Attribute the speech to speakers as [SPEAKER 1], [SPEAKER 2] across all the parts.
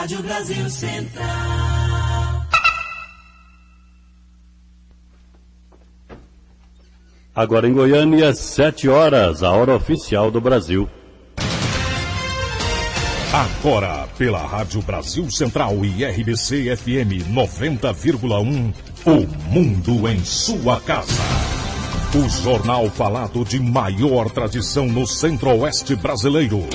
[SPEAKER 1] Rádio Brasil Central.
[SPEAKER 2] Agora em Goiânia, 7 horas, a hora oficial do Brasil.
[SPEAKER 3] Agora, pela Rádio Brasil Central e RBC FM 90,1, o Mundo em Sua Casa. O jornal falado de maior tradição no Centro-Oeste brasileiro.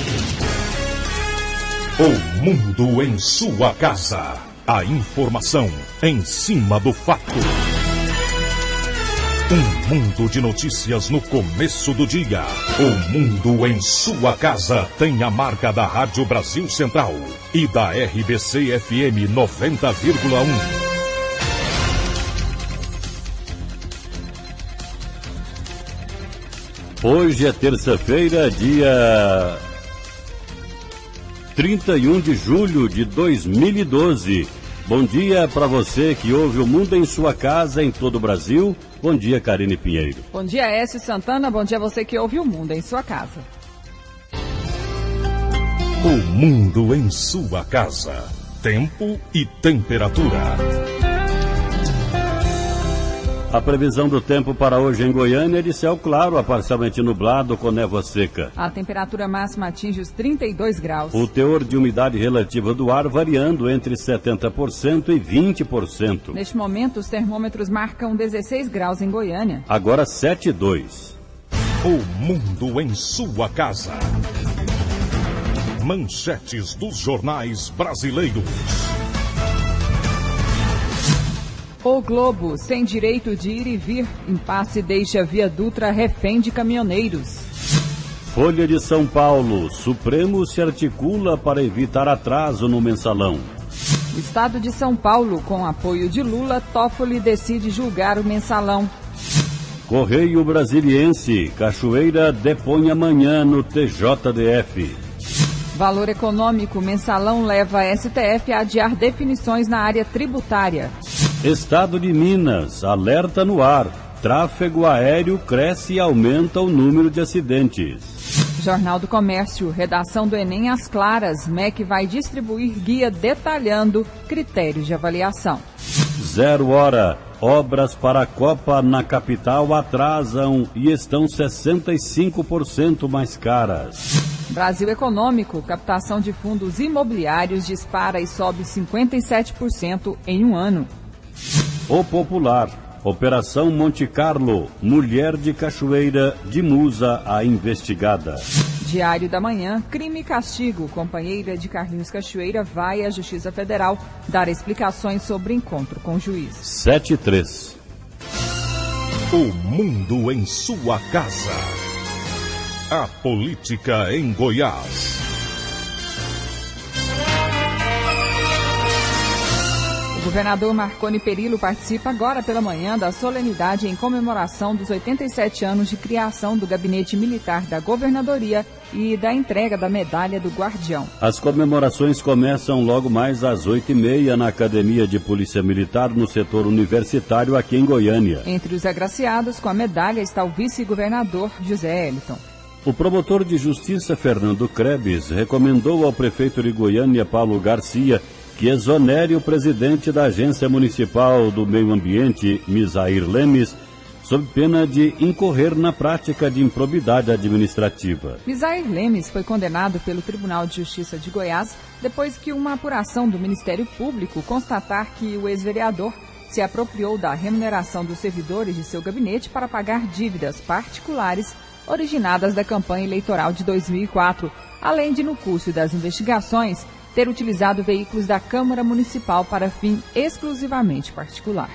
[SPEAKER 3] O Mundo em Sua Casa. A informação em cima do fato. Um mundo de notícias no começo do dia. O Mundo em Sua Casa tem a marca da Rádio Brasil Central e da RBC FM 90,1.
[SPEAKER 2] Hoje é terça-feira, dia 31 de julho de 2012. Bom dia para você que ouve o Mundo em Sua Casa em todo o Brasil. Bom dia, Karine Pinheiro.
[SPEAKER 4] Bom dia, Écio Santana. Bom dia a você que ouve o Mundo em Sua Casa.
[SPEAKER 3] O Mundo em Sua Casa. Tempo e temperatura.
[SPEAKER 2] A previsão do tempo para hoje em Goiânia é de céu claro a parcialmente nublado com névoa seca.
[SPEAKER 4] A temperatura máxima atinge os 32 graus.
[SPEAKER 2] O teor de umidade relativa do ar variando entre 70% e 20%.
[SPEAKER 4] Neste momento, os termômetros marcam 16 graus em Goiânia.
[SPEAKER 2] Agora 7,2.
[SPEAKER 3] O Mundo em Sua Casa. Manchetes dos jornais brasileiros.
[SPEAKER 4] O Globo, sem direito de ir e vir, impasse deixa Via Dutra refém de caminhoneiros.
[SPEAKER 2] Folha de São Paulo, Supremo se articula para evitar atraso no mensalão.
[SPEAKER 4] O Estado de São Paulo, com apoio de Lula, Toffoli decide julgar o mensalão.
[SPEAKER 2] Correio Brasiliense, Cachoeira depõe amanhã no TJDF.
[SPEAKER 4] Valor econômico, mensalão leva a STF a adiar definições na área tributária.
[SPEAKER 2] Estado de Minas, alerta no ar. Tráfego aéreo cresce e aumenta o número de acidentes.
[SPEAKER 4] Jornal do Comércio, redação do Enem às claras. MEC vai distribuir guia detalhando critérios de avaliação.
[SPEAKER 2] 0 hora. Obras para a Copa na capital atrasam e estão 65% mais caras.
[SPEAKER 4] Brasil Econômico, captação de fundos imobiliários dispara e sobe 57% em um ano.
[SPEAKER 2] O Popular, Operação Monte Carlo, mulher de Cachoeira de Musa a investigada.
[SPEAKER 4] Diário da Manhã, crime e castigo. Companheira de Carlinhos Cachoeira vai à Justiça Federal dar explicações sobre encontro com o juiz.
[SPEAKER 2] 7:3.
[SPEAKER 3] O Mundo em Sua Casa. A política em Goiás.
[SPEAKER 4] O governador Marconi Perillo participa agora pela manhã da solenidade em comemoração dos 87 anos de criação do Gabinete Militar da Governadoria e da entrega da Medalha do Guardião.
[SPEAKER 2] As comemorações começam logo mais às 8h30 na Academia de Polícia Militar no setor universitário aqui em Goiânia.
[SPEAKER 4] Entre os agraciados com a medalha está o vice-governador José Eliton.
[SPEAKER 2] O promotor de justiça Fernando Krebs recomendou ao prefeito de Goiânia, Paulo Garcia, que exonere o presidente da Agência Municipal do Meio Ambiente, Misair Lemes, sob pena de incorrer na prática de improbidade administrativa.
[SPEAKER 4] Misair Lemes foi condenado pelo Tribunal de Justiça de Goiás depois que uma apuração do Ministério Público constatar que o ex-vereador se apropriou da remuneração dos servidores de seu gabinete para pagar dívidas particulares originadas da campanha eleitoral de 2004, além de, no curso das investigações, ter utilizado veículos da Câmara Municipal para fim exclusivamente particular.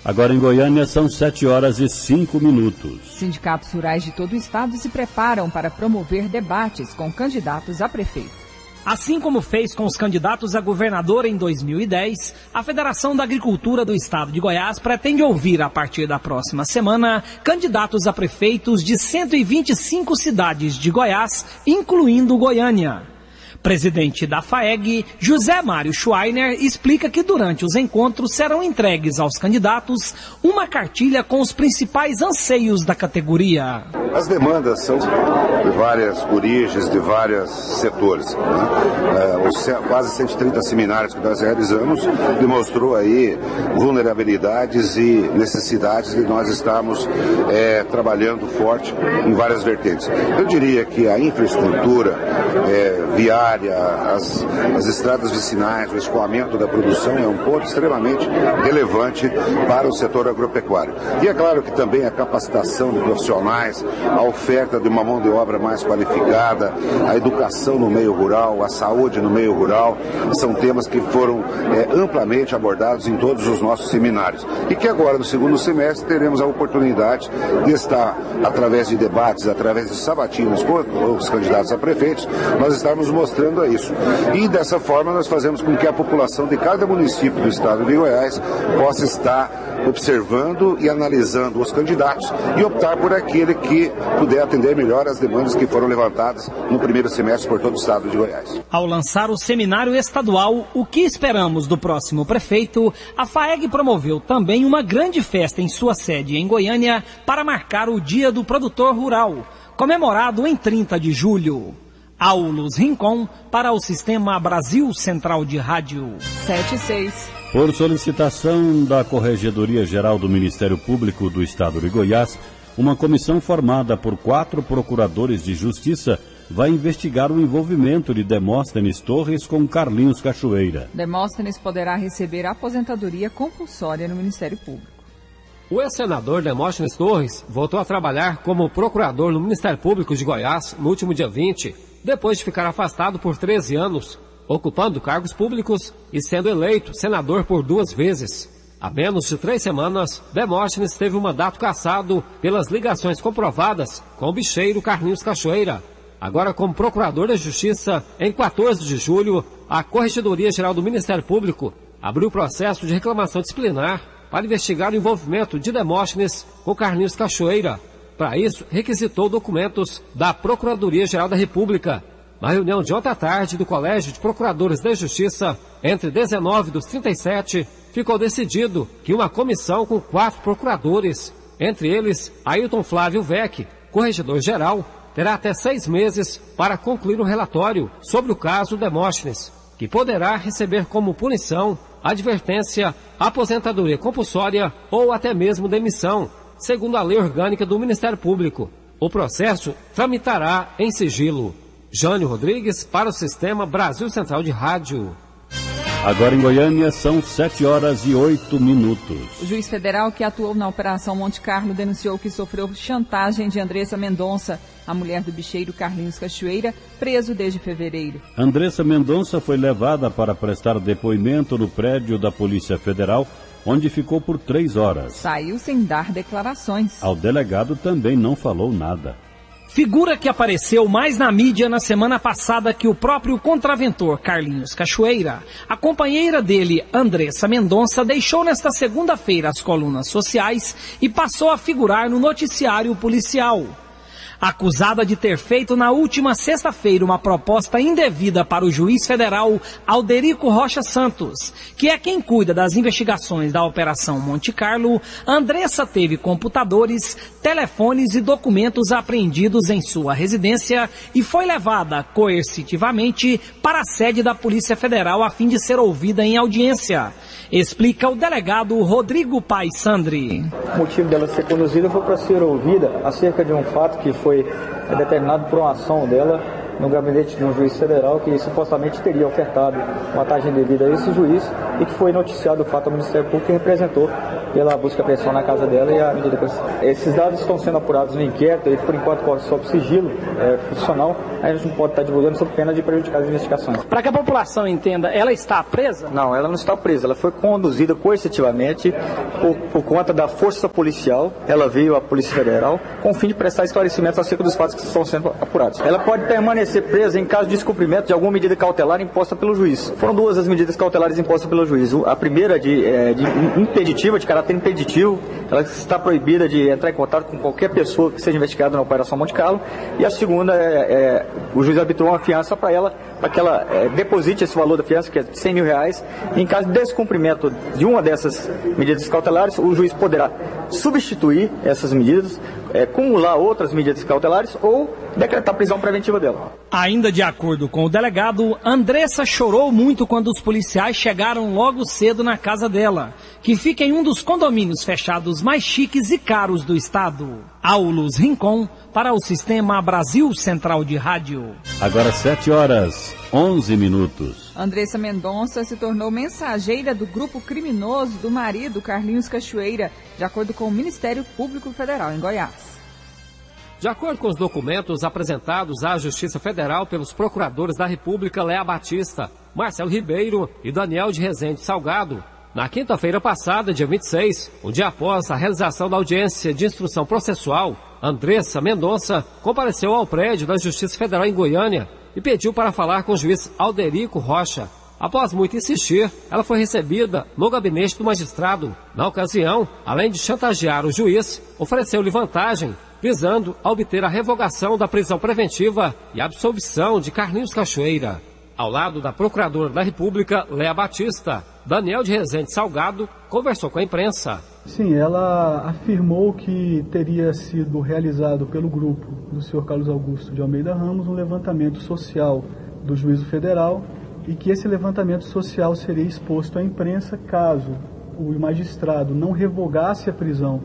[SPEAKER 2] Agora em Goiânia são 7h05.
[SPEAKER 4] Sindicatos rurais de todo o estado se preparam para promover debates com candidatos a prefeito.
[SPEAKER 5] Assim como fez com os candidatos a governador em 2010, a Federação da Agricultura do Estado de Goiás pretende ouvir, a partir da próxima semana, candidatos a prefeitos de 125 cidades de Goiás, incluindo Goiânia. Presidente da FAEG, José Mário Schweiner, explica que durante os encontros serão entregues aos candidatos uma cartilha com os principais anseios da categoria.
[SPEAKER 6] As demandas são de várias origens, de vários setores. Os quase 130 seminários que nós realizamos demonstrou aí vulnerabilidades e necessidades de nós estarmos trabalhando forte em várias vertentes. Eu diria que a infraestrutura viária, as estradas vicinais, o escoamento da produção é um ponto extremamente relevante para o setor agropecuário. E é claro que também a capacitação de profissionais, a oferta de uma mão de obra mais qualificada, a educação no meio rural, a saúde no meio rural, são temas que foram amplamente abordados em todos os nossos seminários. E que agora, no segundo semestre, teremos a oportunidade de estar, através de debates, através de sabatinas com os candidatos a prefeitos, nós estarmos mostrando a isso. E dessa forma nós fazemos com que a população de cada município do estado de Goiás possa estar observando e analisando os candidatos e optar por aquele que puder atender melhor as demandas que foram levantadas no primeiro semestre por todo o estado de Goiás.
[SPEAKER 5] Ao lançar o seminário estadual O que esperamos do próximo prefeito, a FAEG promoveu também uma grande festa em sua sede em Goiânia para marcar o Dia do Produtor Rural, comemorado em 30 de julho. Aulus Rincon para o Sistema Brasil Central de Rádio.
[SPEAKER 4] 7-6.
[SPEAKER 2] Por solicitação da Corregedoria Geral do Ministério Público do Estado de Goiás, uma comissão formada por 4 procuradores de justiça vai investigar o envolvimento de Demóstenes Torres com Carlinhos Cachoeira.
[SPEAKER 4] Demóstenes poderá receber aposentadoria compulsória no Ministério Público.
[SPEAKER 7] O ex-senador Demóstenes Torres voltou a trabalhar como procurador no Ministério Público de Goiás no último dia 20, depois de ficar afastado por 13 anos, ocupando cargos públicos e sendo eleito senador por 2 vezes. Há menos de 3 semanas, Demóstenes teve um mandato cassado pelas ligações comprovadas com o bicheiro Carlinhos Cachoeira. Agora, como procurador da Justiça, em 14 de julho, a Corregedoria Geral do Ministério Público abriu processo de reclamação disciplinar para investigar o envolvimento de Demóstenes com Carlinhos Cachoeira. Para isso, requisitou documentos da Procuradoria-Geral da República. Na reunião de ontem à tarde do Colégio de Procuradores da Justiça, entre 19 dos 37, ficou decidido que uma comissão com 4 procuradores, entre eles Ailton Flávio Vec, corregedor-geral, terá até 6 meses para concluir um relatório sobre o caso Demóstenes, que poderá receber como punição advertência, aposentadoria compulsória ou até mesmo demissão, segundo a Lei Orgânica do Ministério Público. O processo tramitará em sigilo. Jânio Rodrigues para o Sistema Brasil Central de Rádio.
[SPEAKER 2] Agora em Goiânia são 7h08.
[SPEAKER 4] O juiz federal que atuou na Operação Monte Carlo denunciou que sofreu chantagem de Andressa Mendonça, a mulher do bicheiro Carlinhos Cachoeira, preso desde fevereiro.
[SPEAKER 2] Andressa Mendonça foi levada para prestar depoimento no prédio da Polícia Federal, onde ficou por 3 horas.
[SPEAKER 4] Saiu sem dar declarações.
[SPEAKER 2] Ao delegado também não falou nada.
[SPEAKER 5] Figura que apareceu mais na mídia na semana passada que o próprio contraventor Carlinhos Cachoeira, a companheira dele, Andressa Mendonça, deixou nesta segunda-feira as colunas sociais e passou a figurar no noticiário policial. Acusada de ter feito na última sexta-feira uma proposta indevida para o juiz federal Alderico Rocha Santos, que é quem cuida das investigações da Operação Monte Carlo, Andressa teve computadores, telefones e documentos apreendidos em sua residência e foi levada coercitivamente para a sede da Polícia Federal a fim de ser ouvida em audiência. Explica o delegado Rodrigo Paes Sandri.
[SPEAKER 8] O motivo dela ser conduzida foi para ser ouvida acerca de um fato que foi determinado por uma ação dela no gabinete de um juiz federal que supostamente teria ofertado uma taxa indevida a esse juiz e que foi noticiado o fato ao Ministério Público que representou pela busca e apreensão na casa dela e a medida coercitiva. Esses dados estão sendo apurados no inquérito e por enquanto corre sob sigilo funcional, a gente não pode estar divulgando sob pena de prejudicar as investigações.
[SPEAKER 5] Para que a população entenda, ela está presa?
[SPEAKER 8] Não, ela não está presa, ela foi conduzida coercitivamente por conta da força policial, ela veio à Polícia Federal com o fim de prestar esclarecimentos acerca dos fatos que estão sendo apurados. Ela pode permanecer presa em caso de descumprimento de alguma medida cautelar imposta pelo juiz. Foram 2 as medidas cautelares impostas pelo juiz. A primeira de impeditiva, de caráter caráter impeditivo, ela está proibida de entrar em contato com qualquer pessoa que seja investigada na Operação Monte Carlo. E a segunda o juiz arbitrou uma fiança para ela, para que ela deposite esse valor da fiança, que é R$100 mil. Em caso de descumprimento de uma dessas medidas cautelares, o juiz poderá substituir essas medidas, acumular outras medidas cautelares ou decretar prisão preventiva dela.
[SPEAKER 5] Ainda de acordo com o delegado, Andressa chorou muito quando os policiais chegaram logo cedo na casa dela, que fica em um dos condomínios fechados mais chiques e caros do estado. Aulus Rincon, para o Sistema Brasil Central de Rádio.
[SPEAKER 2] Agora 7h11.
[SPEAKER 4] Andressa Mendonça se tornou mensageira do grupo criminoso do marido Carlinhos Cachoeira, de acordo com o Ministério Público Federal em Goiás.
[SPEAKER 7] De acordo com os documentos apresentados à Justiça Federal pelos procuradores da República Léa Batista, Marcelo Ribeiro e Daniel de Rezende Salgado, na quinta-feira passada, dia 26, um dia após a realização da audiência de instrução processual, Andressa Mendonça compareceu ao prédio da Justiça Federal em Goiânia e pediu para falar com o juiz Alderico Rocha. Após muito insistir, ela foi recebida no gabinete do magistrado. Na ocasião, além de chantagear o juiz, ofereceu-lhe vantagem, visando a obter a revogação da prisão preventiva e a absolvição de Carlinhos Cachoeira. Ao lado da Procuradora da República, Léa Batista, Daniel de Rezende Salgado conversou com a imprensa.
[SPEAKER 9] Sim, ela afirmou que teria sido realizado pelo grupo do senhor Carlos Augusto de Almeida Ramos um levantamento social do Juízo Federal e que esse levantamento social seria exposto à imprensa caso o magistrado não revogasse a prisão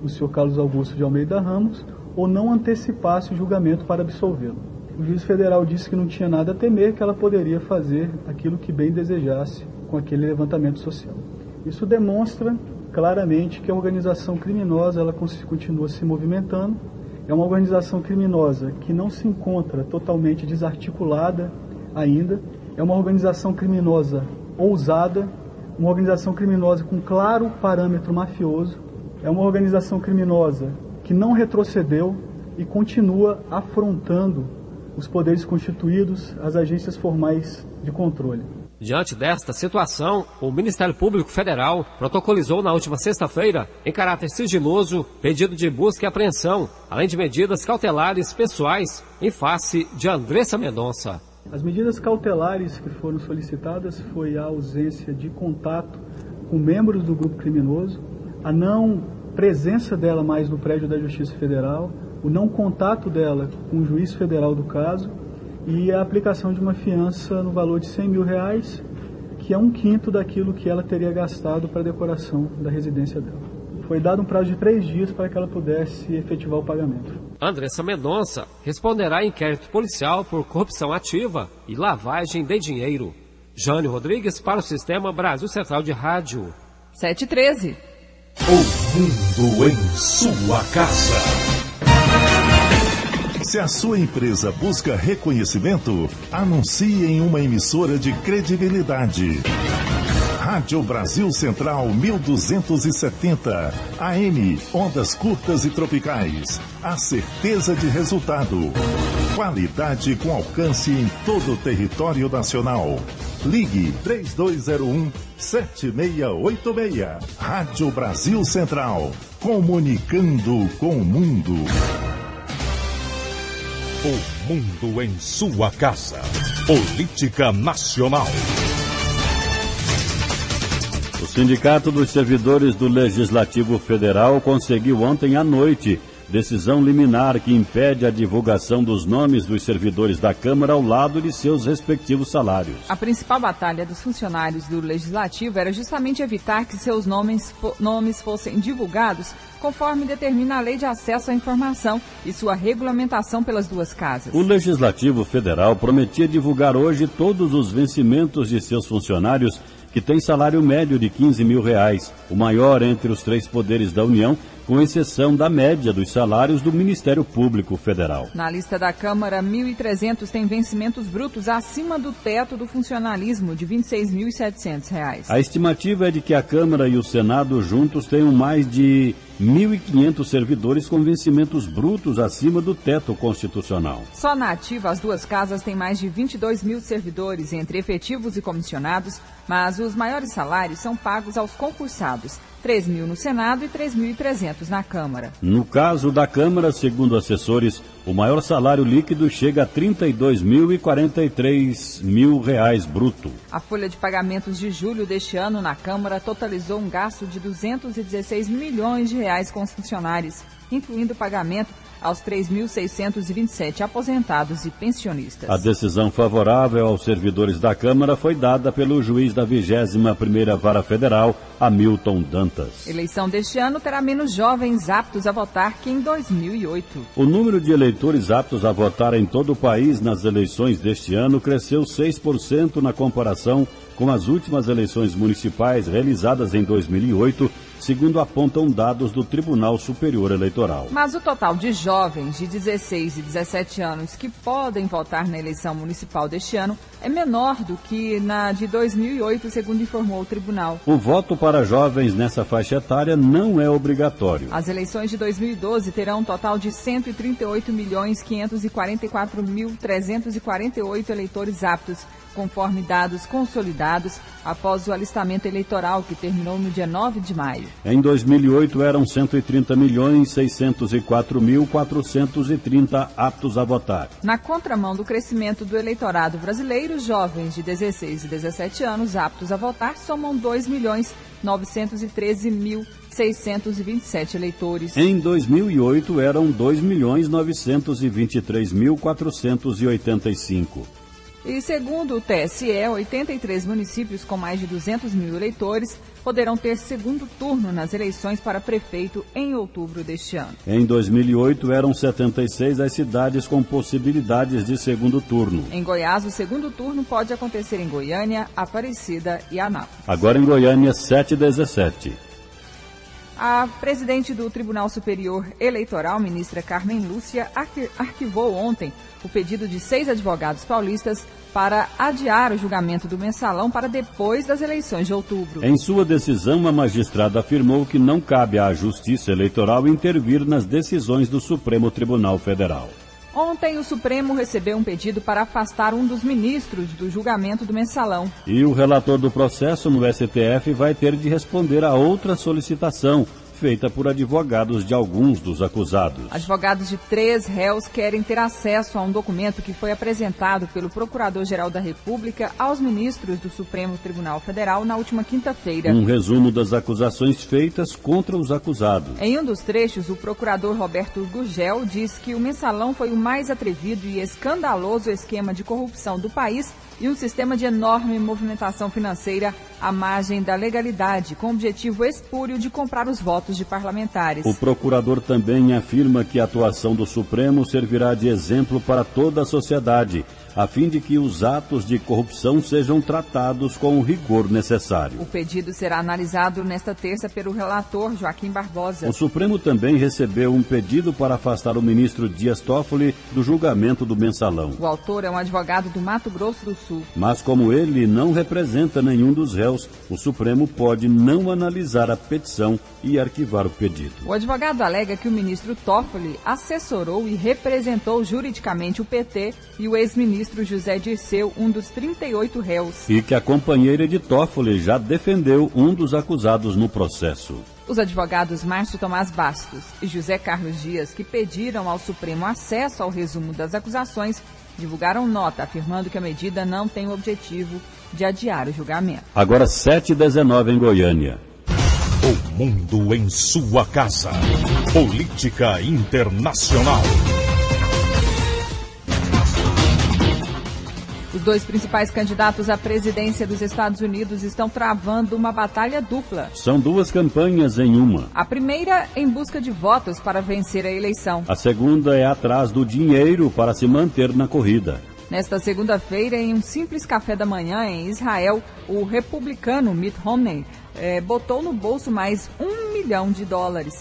[SPEAKER 9] do senhor Carlos Augusto de Almeida Ramos ou não antecipasse o julgamento para absolvê-lo. O juiz federal disse que não tinha nada a temer, que ela poderia fazer aquilo que bem desejasse com aquele levantamento social. Isso demonstra claramente que a organização criminosa ela continua se movimentando. É uma organização criminosa que não se encontra totalmente desarticulada ainda. É uma organização criminosa ousada, uma organização criminosa com claro parâmetro mafioso. É uma organização criminosa que não retrocedeu e continua afrontando os poderes constituídos, as agências formais de controle.
[SPEAKER 7] Diante desta situação, o Ministério Público Federal protocolizou na última sexta-feira, em caráter sigiloso, pedido de busca e apreensão, além de medidas cautelares pessoais em face de Andressa Mendonça.
[SPEAKER 9] As medidas cautelares que foram solicitadas foi a ausência de contato com membros do grupo criminoso, a não presença dela mais no prédio da Justiça Federal, o não contato dela com o juiz federal do caso e a aplicação de uma fiança no valor de R$100 mil, que é 1/5 daquilo que ela teria gastado para a decoração da residência dela. Foi dado um prazo de 3 dias para que ela pudesse efetivar o pagamento.
[SPEAKER 7] Andressa Mendonça responderá a inquérito policial por corrupção ativa e lavagem de dinheiro. Jânio Rodrigues para o Sistema Brasil Central de Rádio.
[SPEAKER 4] 7h13.
[SPEAKER 3] O mundo em sua casa.
[SPEAKER 10] Se a sua empresa busca reconhecimento, anuncie em uma emissora de credibilidade. Rádio Brasil Central 1270, AM, ondas curtas e tropicais. A certeza de resultado. Qualidade com alcance em todo o território nacional. Ligue 3201-7686. Rádio Brasil Central, comunicando com o mundo.
[SPEAKER 3] O mundo em sua casa. Política Nacional.
[SPEAKER 2] O Sindicato dos Servidores do Legislativo Federal conseguiu ontem à noite decisão liminar que impede a divulgação dos nomes dos servidores da Câmara ao lado de seus respectivos salários.
[SPEAKER 4] A principal batalha dos funcionários do Legislativo era justamente evitar que seus nomes fossem divulgados conforme determina a Lei de Acesso à Informação e sua regulamentação pelas duas casas.
[SPEAKER 2] O Legislativo Federal prometia divulgar hoje todos os vencimentos de seus funcionários que têm salário médio de R$15 mil, o maior entre os 3 poderes da União, com exceção da média dos salários do Ministério Público Federal.
[SPEAKER 4] Na lista da Câmara, 1.300 têm vencimentos brutos acima do teto do funcionalismo de R$ 26.700.
[SPEAKER 2] A estimativa é de que a Câmara e o Senado juntos tenham mais de 1.500 servidores com vencimentos brutos acima do teto constitucional.
[SPEAKER 4] Só na ativa, as duas casas têm mais de 22 mil servidores, entre efetivos e comissionados, mas os maiores salários são pagos aos concursados. 3.000 no Senado e 3.300 na Câmara.
[SPEAKER 2] No caso da Câmara, segundo assessores, o maior salário líquido chega a R$ 32.043 bruto.
[SPEAKER 4] A folha de pagamentos de julho deste ano na Câmara totalizou um gasto de R$ 216 milhões com os funcionários, incluindo o pagamento aos 3.627 aposentados e pensionistas.
[SPEAKER 2] A decisão favorável aos servidores da Câmara foi dada pelo juiz da 21ª Vara Federal, Hamilton Dantas.
[SPEAKER 4] Eleição deste ano terá menos jovens aptos a votar que em 2008.
[SPEAKER 2] O número de eleitores aptos a votar em todo o país nas eleições deste ano cresceu 6% na comparação com as últimas eleições municipais realizadas em 2008, segundo apontam dados do Tribunal Superior Eleitoral.
[SPEAKER 4] Mas o total de jovens de 16 e 17 anos que podem votar na eleição municipal deste ano é menor do que na de 2008, segundo informou o tribunal.
[SPEAKER 2] O voto para jovens nessa faixa etária não é obrigatório.
[SPEAKER 4] As eleições de 2012 terão um total de 138.544.348 eleitores aptos, conforme dados consolidados após o alistamento eleitoral que terminou no dia 9 de maio.
[SPEAKER 2] Em 2008 eram 130.604.430 aptos a votar.
[SPEAKER 4] Na contramão do crescimento do eleitorado brasileiro, jovens de 16 e 17 anos aptos a votar somam 2.913.627 eleitores.
[SPEAKER 2] Em 2008 eram 2.923.485.
[SPEAKER 4] E segundo o TSE, 83 municípios com mais de 200 mil eleitores poderão ter segundo turno nas eleições para prefeito em outubro deste ano.
[SPEAKER 2] Em 2008 eram 76 as cidades com possibilidades de segundo turno.
[SPEAKER 4] Em Goiás, o segundo turno pode acontecer em Goiânia, Aparecida e Anápolis.
[SPEAKER 2] Agora em Goiânia, 7h17.
[SPEAKER 4] A presidente do Tribunal Superior Eleitoral, ministra Carmen Lúcia, arquivou ontem o pedido de 6 advogados paulistas para adiar o julgamento do mensalão para depois das eleições de outubro.
[SPEAKER 2] Em sua decisão, a magistrada afirmou que não cabe à Justiça Eleitoral intervir nas decisões do Supremo Tribunal Federal.
[SPEAKER 4] Ontem, o Supremo recebeu um pedido para afastar um dos ministros do julgamento do mensalão.
[SPEAKER 2] E o relator do processo no STF vai ter de responder a outra solicitação, feita por advogados de alguns dos acusados.
[SPEAKER 4] Advogados de 3 réus querem ter acesso a um documento que foi apresentado pelo Procurador-Geral da República aos ministros do Supremo Tribunal Federal na última quinta-feira.
[SPEAKER 2] Um resumo das acusações feitas contra os acusados.
[SPEAKER 4] Em um dos trechos, o procurador Roberto Gurgel diz que o mensalão foi o mais atrevido e escandaloso esquema de corrupção do país e um sistema de enorme movimentação financeira à margem da legalidade, com o objetivo espúrio de comprar os votos de parlamentares.
[SPEAKER 2] O procurador também afirma que a atuação do Supremo servirá de exemplo para toda a sociedade, a fim de que os atos de corrupção sejam tratados com o rigor necessário.
[SPEAKER 4] O pedido será analisado nesta terça pelo relator Joaquim Barbosa.
[SPEAKER 2] O Supremo também recebeu um pedido para afastar o ministro Dias Toffoli do julgamento do mensalão.
[SPEAKER 4] O autor é um advogado do Mato Grosso do Sul.
[SPEAKER 2] Mas como ele não representa nenhum dos réus, o Supremo pode não analisar a petição e arquivar o pedido.
[SPEAKER 4] O advogado alega que o ministro Toffoli assessorou e representou juridicamente o PT e o ex-ministro José Dirceu, um dos 38 réus.
[SPEAKER 2] E que a companheira de Toffoli já defendeu um dos acusados no processo.
[SPEAKER 4] Os advogados Márcio Tomás Bastos e José Carlos Dias, que pediram ao Supremo acesso ao resumo das acusações, divulgaram nota afirmando que a medida não tem o objetivo de adiar o julgamento.
[SPEAKER 2] Agora 7h19 em Goiânia.
[SPEAKER 3] O mundo em sua casa. Política internacional.
[SPEAKER 4] Os 2 principais candidatos à presidência dos Estados Unidos estão travando uma batalha dupla.
[SPEAKER 2] São 2 campanhas em uma.
[SPEAKER 4] A primeira em busca de votos para vencer a eleição.
[SPEAKER 2] A segunda é atrás do dinheiro para se manter na corrida.
[SPEAKER 4] Nesta segunda-feira, em um simples café da manhã em Israel, o republicano Mitt Romney botou no bolso mais $1 milhão.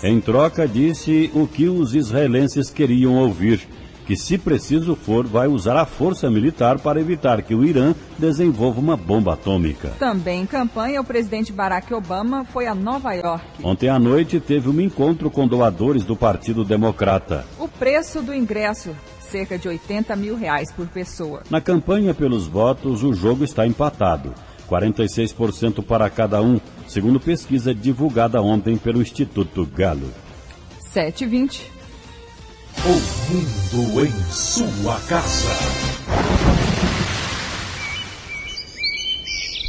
[SPEAKER 2] Em troca, disse o que os israelenses queriam ouvir, que se preciso for, vai usar a força militar para evitar que o Irã desenvolva uma bomba atômica.
[SPEAKER 4] Também em campanha, o presidente Barack Obama foi a Nova York.
[SPEAKER 2] Ontem à noite teve um encontro com doadores do Partido Democrata.
[SPEAKER 4] O preço do ingresso, cerca de R$80 mil por pessoa.
[SPEAKER 2] Na campanha pelos votos, o jogo está empatado. 46% para cada um, segundo pesquisa divulgada ontem pelo Instituto Galo.
[SPEAKER 4] 7h20.
[SPEAKER 3] O mundo em sua casa.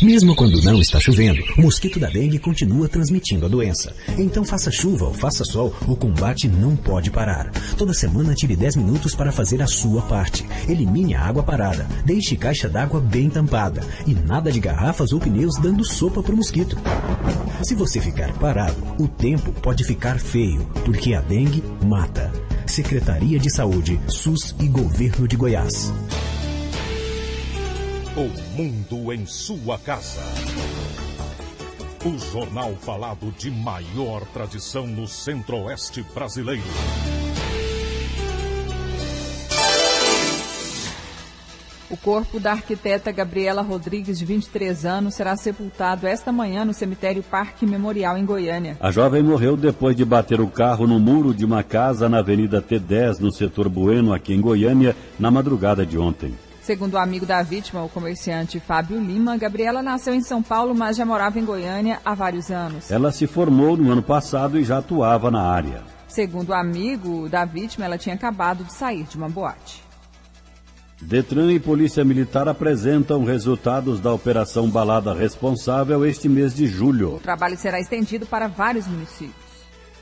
[SPEAKER 11] Mesmo quando não está chovendo, o mosquito da dengue continua transmitindo a doença. Então faça chuva ou faça sol, o combate não pode parar. Toda semana tire 10 minutos para fazer a sua parte. Elimine a água parada, deixe caixa d'água bem tampada e nada de garrafas ou pneus dando sopa para o mosquito. Se você ficar parado, o tempo pode ficar feio, porque a dengue mata. Secretaria de Saúde, SUS e Governo de Goiás.
[SPEAKER 3] O mundo em sua casa. O jornal falado de maior tradição no Centro-Oeste brasileiro.
[SPEAKER 4] O corpo da arquiteta Gabriela Rodrigues, de 23 anos, será sepultado esta manhã no cemitério Parque Memorial, em Goiânia.
[SPEAKER 2] A jovem morreu depois de bater o carro no muro de uma casa na Avenida T10, no setor Bueno, aqui em Goiânia, na madrugada de ontem.
[SPEAKER 4] Segundo o amigo da vítima, o comerciante Fábio Lima, Gabriela nasceu em São Paulo, mas já morava em Goiânia há vários anos.
[SPEAKER 2] Ela se formou no ano passado e já atuava na área.
[SPEAKER 4] Segundo o amigo da vítima, ela tinha acabado de sair de uma boate.
[SPEAKER 2] Detran e Polícia Militar apresentam resultados da Operação Balada Responsável este mês de julho.
[SPEAKER 4] O trabalho será estendido para vários municípios.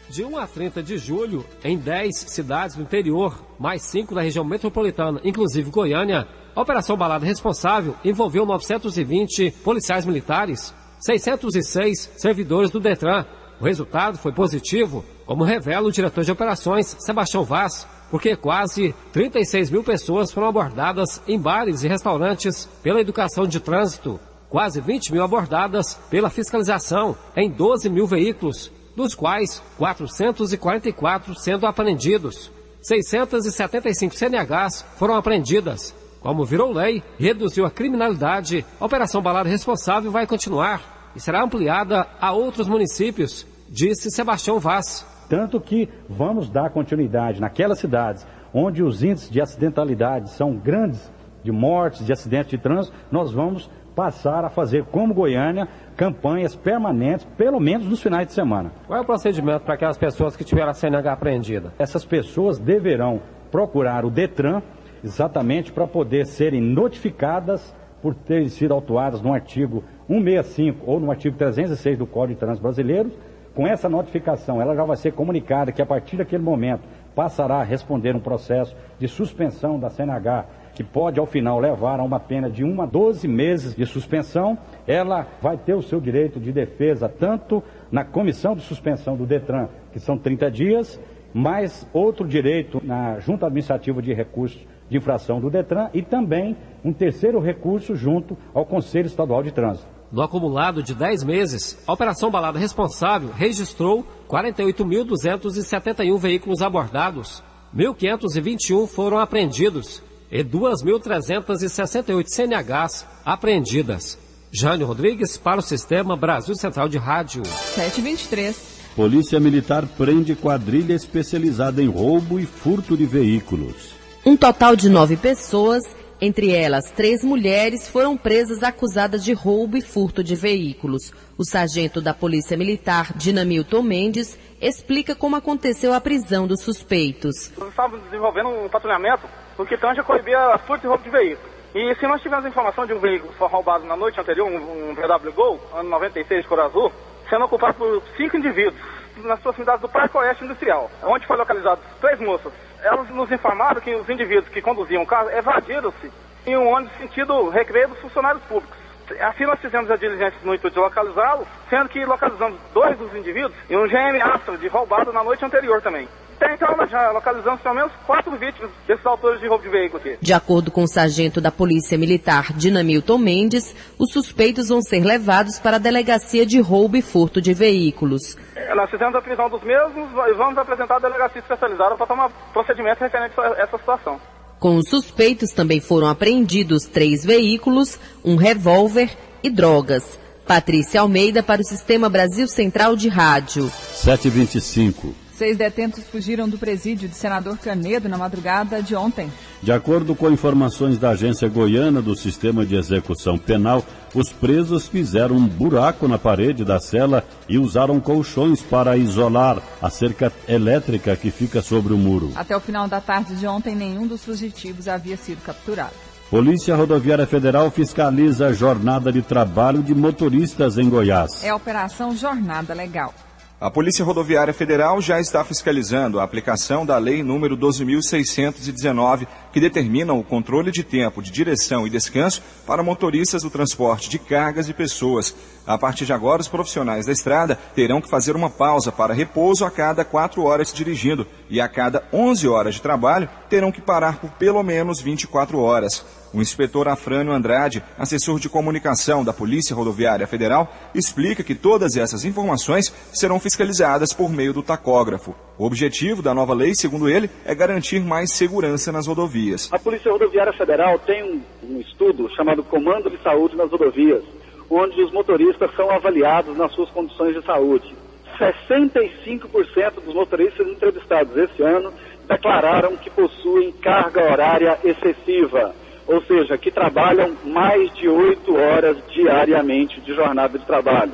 [SPEAKER 7] De 1 a 30 de julho, em 10 cidades do interior, mais 5 da região metropolitana, inclusive Goiânia, a Operação Balada Responsável envolveu 920 policiais militares, 606 servidores do Detran. O resultado foi positivo, como revela o diretor de operações, Sebastião Vaz, porque quase 36 mil pessoas foram abordadas em bares e restaurantes pela educação de trânsito, quase 20 mil abordadas pela fiscalização em 12 mil veículos, dos quais 444 sendo apreendidos. 675 CNHs foram apreendidas. Como virou lei e reduziu a criminalidade, a Operação Balada Responsável vai continuar e será ampliada a outros municípios, disse Sebastião Vaz.
[SPEAKER 12] Tanto que vamos dar continuidade naquelas cidades onde os índices de acidentalidade são grandes, de mortes, de acidentes de trânsito, nós vamos passar a fazer, como Goiânia, campanhas permanentes, pelo menos nos finais de semana.
[SPEAKER 7] Qual é o procedimento para aquelas pessoas que tiveram a CNH apreendida?
[SPEAKER 12] Essas pessoas deverão procurar o Detran, exatamente para poder serem notificadas por terem sido autuadas no artigo 165 ou no artigo 306 do Código de Trânsito Brasileiro. Com essa notificação, ela já vai ser comunicada que a partir daquele momento passará a responder um processo de suspensão da CNH, que pode ao final levar a uma pena de 1 a 12 meses de suspensão. Ela vai ter o seu direito de defesa tanto na comissão de suspensão do Detran, que são 30 dias, mais outro direito na Junta Administrativa de Recursos de Infração do Detran e também um terceiro recurso junto ao Conselho Estadual de Trânsito.
[SPEAKER 7] No acumulado de 10 meses, a Operação Balada Responsável registrou 48.271 veículos abordados, 1.521 foram apreendidos e 2.368 CNHs apreendidas. Jânio Rodrigues para o Sistema Brasil Central de Rádio.
[SPEAKER 4] 7h23.
[SPEAKER 2] Polícia Militar prende quadrilha especializada em roubo e furto de veículos.
[SPEAKER 13] Um total de 9 pessoas, entre elas 3 mulheres, foram presas acusadas de roubo e furto de veículos. O sargento da Polícia Militar, Dinamilton Mendes, explica como aconteceu a prisão dos suspeitos.
[SPEAKER 14] Nós estávamos desenvolvendo um patrulhamento no que tange a coibir furto e roubo de veículos. E se nós tivermos informação de um veículo que foi roubado na noite anterior, um VW Gol, ano 96, cor azul, sendo ocupado por 5 indivíduos nas proximidades do Parque Oeste Industrial, onde foi localizado 3 moças. Elas nos informaram que os indivíduos que conduziam o carro evadiram-se em um ônibus sentido Recreio dos Funcionários Públicos. Assim nós fizemos a diligência no intuito de localizá-los, sendo que localizamos 2 dos indivíduos e um GM Astra de roubado na noite anterior também. Até então nós já localizamos pelo menos 4 vítimas desses autores de roubo de veículo aqui.
[SPEAKER 13] De acordo com o sargento da Polícia Militar, Dinamilton Mendes, os suspeitos vão ser levados para a Delegacia de Roubo e Furto de Veículos.
[SPEAKER 14] Nós fizemos a prisão dos mesmos e vamos apresentar a delegacia especializada para tomar procedimento referente a essa situação.
[SPEAKER 13] Com os suspeitos também foram apreendidos 3 veículos, um revólver e drogas. Patrícia Almeida para o Sistema Brasil Central de Rádio.
[SPEAKER 2] 7h25.
[SPEAKER 4] 6 detentos fugiram do presídio de Senador Canedo na madrugada de ontem.
[SPEAKER 2] De acordo com informações da Agência Goiana do Sistema de Execução Penal, os presos fizeram um buraco na parede da cela e usaram colchões para isolar a cerca elétrica que fica sobre o muro.
[SPEAKER 4] Até o final da tarde de ontem, nenhum dos fugitivos havia sido capturado.
[SPEAKER 2] Polícia Rodoviária Federal fiscaliza a jornada de trabalho de motoristas em Goiás.
[SPEAKER 4] É a Operação Jornada Legal.
[SPEAKER 15] A Polícia Rodoviária Federal já está fiscalizando a aplicação da Lei número 12.619, que determina o controle de tempo de direção e descanso para motoristas do transporte de cargas e pessoas. A partir de agora, os profissionais da estrada terão que fazer uma pausa para repouso a cada 4 horas dirigindo e a cada 11 horas de trabalho terão que parar por pelo menos 24 horas. O inspetor Afrânio Andrade, assessor de comunicação da Polícia Rodoviária Federal, explica que todas essas informações serão fiscalizadas por meio do tacógrafo. O objetivo da nova lei, segundo ele, é garantir mais segurança nas rodovias.
[SPEAKER 16] A Polícia Rodoviária Federal tem um estudo chamado Comando de Saúde nas Rodovias, onde os motoristas são avaliados nas suas condições de saúde. 65% dos motoristas entrevistados esse ano declararam que possuem carga horária excessiva, ou seja, que trabalham mais de 8 horas diariamente de jornada de trabalho.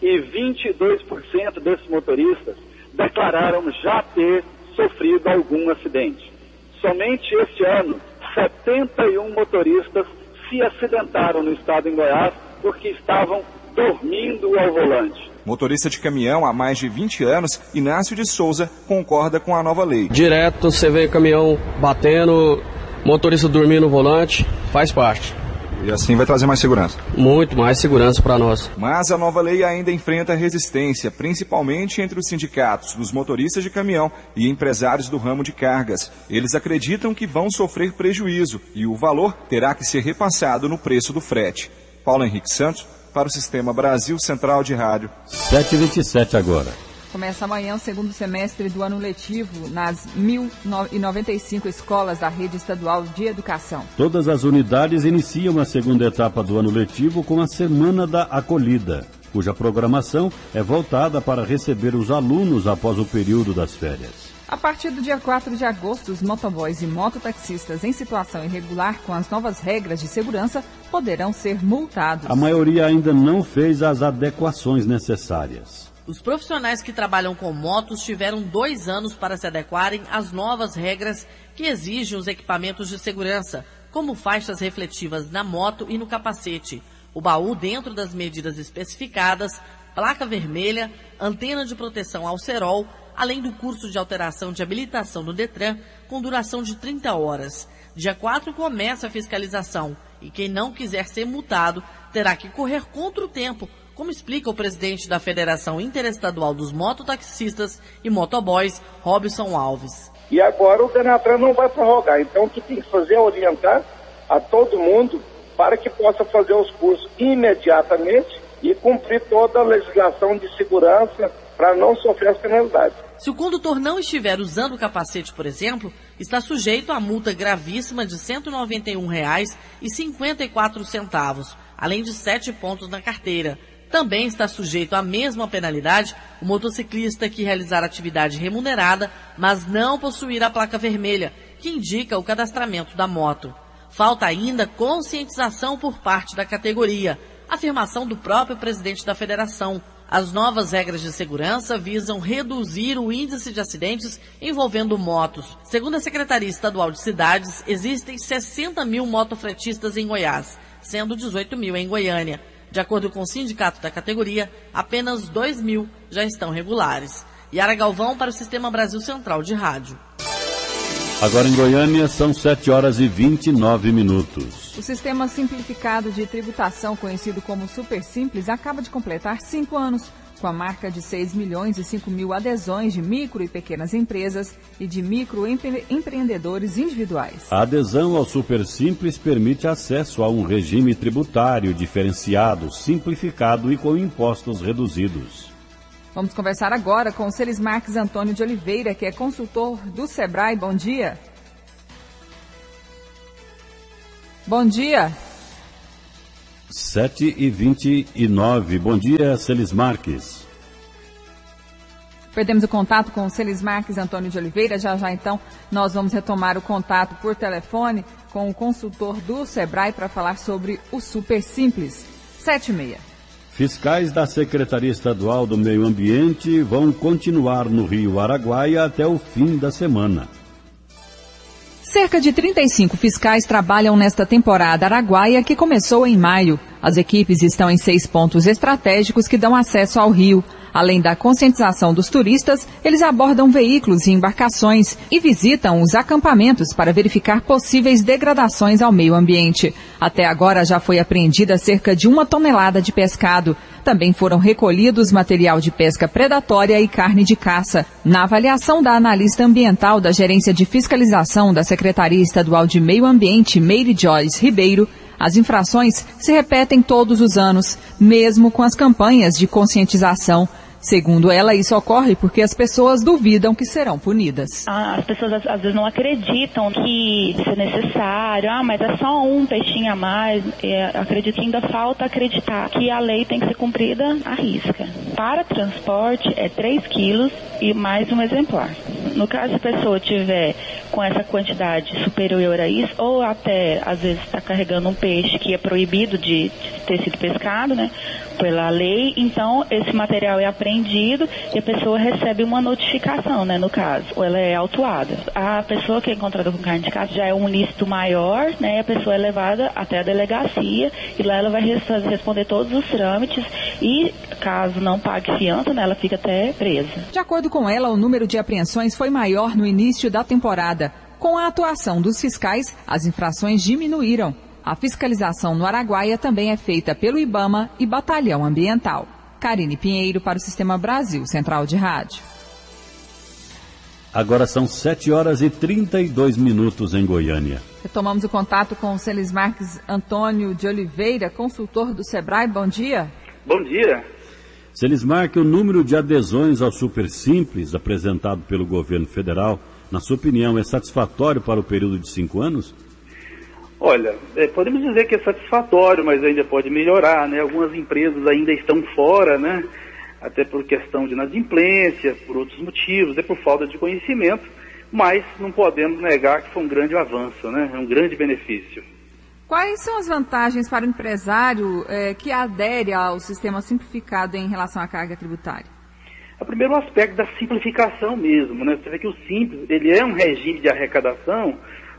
[SPEAKER 16] E 22% desses motoristas declararam já ter sofrido algum acidente. Somente este ano, 71 motoristas se acidentaram no estado em Goiás porque estavam dormindo ao volante.
[SPEAKER 15] Motorista de caminhão há mais de 20 anos, Inácio de Souza, concorda com a nova lei.
[SPEAKER 17] Direto você vê caminhão batendo, motorista dormindo no volante, faz parte.
[SPEAKER 15] E assim vai trazer mais segurança?
[SPEAKER 17] Muito mais segurança para nós.
[SPEAKER 15] Mas a nova lei ainda enfrenta resistência, principalmente entre os sindicatos dos motoristas de caminhão e empresários do ramo de cargas. Eles acreditam que vão sofrer prejuízo e o valor terá que ser repassado no preço do frete. Paulo Henrique Santos, para o Sistema Brasil Central de Rádio.
[SPEAKER 2] 7h27 agora.
[SPEAKER 4] Começa amanhã o segundo semestre do ano letivo nas 1.095 escolas da rede estadual de educação.
[SPEAKER 2] Todas as unidades iniciam a segunda etapa do ano letivo com a Semana da Acolhida, cuja programação é voltada para receber os alunos após o período das férias.
[SPEAKER 4] A partir do dia 4 de agosto, os motoboys e mototaxistas em situação irregular com as novas regras de segurança poderão ser multados.
[SPEAKER 2] A maioria ainda não fez as adequações necessárias.
[SPEAKER 18] Os profissionais que trabalham com motos tiveram 2 anos para se adequarem às novas regras que exigem os equipamentos de segurança, como faixas refletivas na moto e no capacete, o baú dentro das medidas especificadas, placa vermelha, antena de proteção ao cerol, além do curso de alteração de habilitação do Detran, com duração de 30 horas. Dia 4 começa a fiscalização e quem não quiser ser multado terá que correr contra o tempo, como explica o presidente da Federação Interestadual dos Mototaxistas e Motoboys, Robson Alves.
[SPEAKER 19] E agora o Denatran não vai prorrogar, então o que tem que fazer é orientar a todo mundo para que possa fazer os cursos imediatamente e cumprir toda a legislação de segurança para não sofrer as penalidades.
[SPEAKER 18] Se o condutor não estiver usando o capacete, por exemplo, está sujeito a multa gravíssima de R$ 191,54, além de 7 pontos na carteira. Também está sujeito à mesma penalidade o motociclista que realizar atividade remunerada, mas não possuir a placa vermelha, que indica o cadastramento da moto. Falta ainda conscientização por parte da categoria, afirmação do próprio presidente da federação. As novas regras de segurança visam reduzir o índice de acidentes envolvendo motos. Segundo a Secretaria Estadual de Cidades, existem 60 mil motofretistas em Goiás, sendo 18 mil em Goiânia. De acordo com o sindicato da categoria, apenas 2 mil já estão regulares. Yara Galvão para o Sistema Brasil Central de Rádio.
[SPEAKER 2] Agora em Goiânia são 7h29.
[SPEAKER 4] O Sistema Simplificado de Tributação, conhecido como Super Simples, acaba de completar 5 anos, com a marca de 6 milhões e 5 mil adesões de micro e pequenas empresas e de microempreendedores individuais.
[SPEAKER 2] A adesão ao Super Simples permite acesso a um regime tributário diferenciado, simplificado e com impostos reduzidos.
[SPEAKER 4] Vamos conversar agora com o Celismarques Antônio de Oliveira, que é consultor do Sebrae. Bom dia. Bom dia.
[SPEAKER 2] 7h29. Bom dia, Celismarques.
[SPEAKER 4] Perdemos o contato com o Celis Marques Antônio de Oliveira. Já então nós vamos retomar o contato por telefone com o consultor do Sebrae para falar sobre o Super Simples. 7h30.
[SPEAKER 2] Fiscais da Secretaria Estadual do Meio Ambiente vão continuar no Rio Araguaia até o fim da semana.
[SPEAKER 4] Cerca de 35 fiscais trabalham nesta temporada araguaia que começou em maio. As equipes estão em 6 pontos estratégicos que dão acesso ao rio. Além da conscientização dos turistas, eles abordam veículos e embarcações e visitam os acampamentos para verificar possíveis degradações ao meio ambiente. Até agora já foi apreendida cerca de 1 tonelada de pescado. Também foram recolhidos material de pesca predatória e carne de caça. Na avaliação da analista ambiental da Gerência de Fiscalização da Secretaria Estadual de Meio Ambiente, Meire Joyce Ribeiro, as infrações se repetem todos os anos, mesmo com as campanhas de conscientização. Segundo ela, isso ocorre porque as pessoas duvidam que serão punidas.
[SPEAKER 20] As pessoas às vezes não acreditam que isso é necessário, mas é só um peixinho a mais. Eu acredito que ainda falta acreditar que a lei tem que ser cumprida à risca. Para transporte é 3 quilos e mais um exemplar. No caso, se a pessoa tiver com essa quantidade superior a isso, ou até às vezes está carregando um peixe que é proibido de ter sido pescado, né, pela lei, então esse material é apreendido e a pessoa recebe uma notificação, né, no caso, ou ela é autuada. A pessoa que é encontrada com carne de caça já é um ilícito maior, né, e a pessoa é levada até a delegacia e lá ela vai responder todos os trâmites e, caso não pague fiança, né, ela fica até presa.
[SPEAKER 4] De acordo com ela, o número de apreensões foi maior no início da temporada. Com a atuação dos fiscais, as infrações diminuíram. A fiscalização no Araguaia também é feita pelo IBAMA e Batalhão Ambiental. Karine Pinheiro para o Sistema Brasil Central de Rádio.
[SPEAKER 2] Agora são 7h32 em Goiânia.
[SPEAKER 4] Retomamos o contato com o Celis Marques Antônio de Oliveira, consultor do Sebrae. Bom dia.
[SPEAKER 21] Bom dia.
[SPEAKER 2] Celis Marques, o número de adesões ao Super Simples apresentado pelo governo federal, na sua opinião, é satisfatório para o período de 5 anos?
[SPEAKER 21] Olha, podemos dizer que é satisfatório, mas ainda pode melhorar, né? Algumas empresas ainda estão fora, né? Até por questão de inadimplência, por outros motivos, por falta de conhecimento, mas não podemos negar que foi um grande avanço, né? É um grande benefício.
[SPEAKER 4] Quais são as vantagens para o empresário que adere ao sistema simplificado em relação à carga tributária?
[SPEAKER 21] O primeiro aspecto da simplificação mesmo, né? Você vê que o Simples, ele é um regime de arrecadação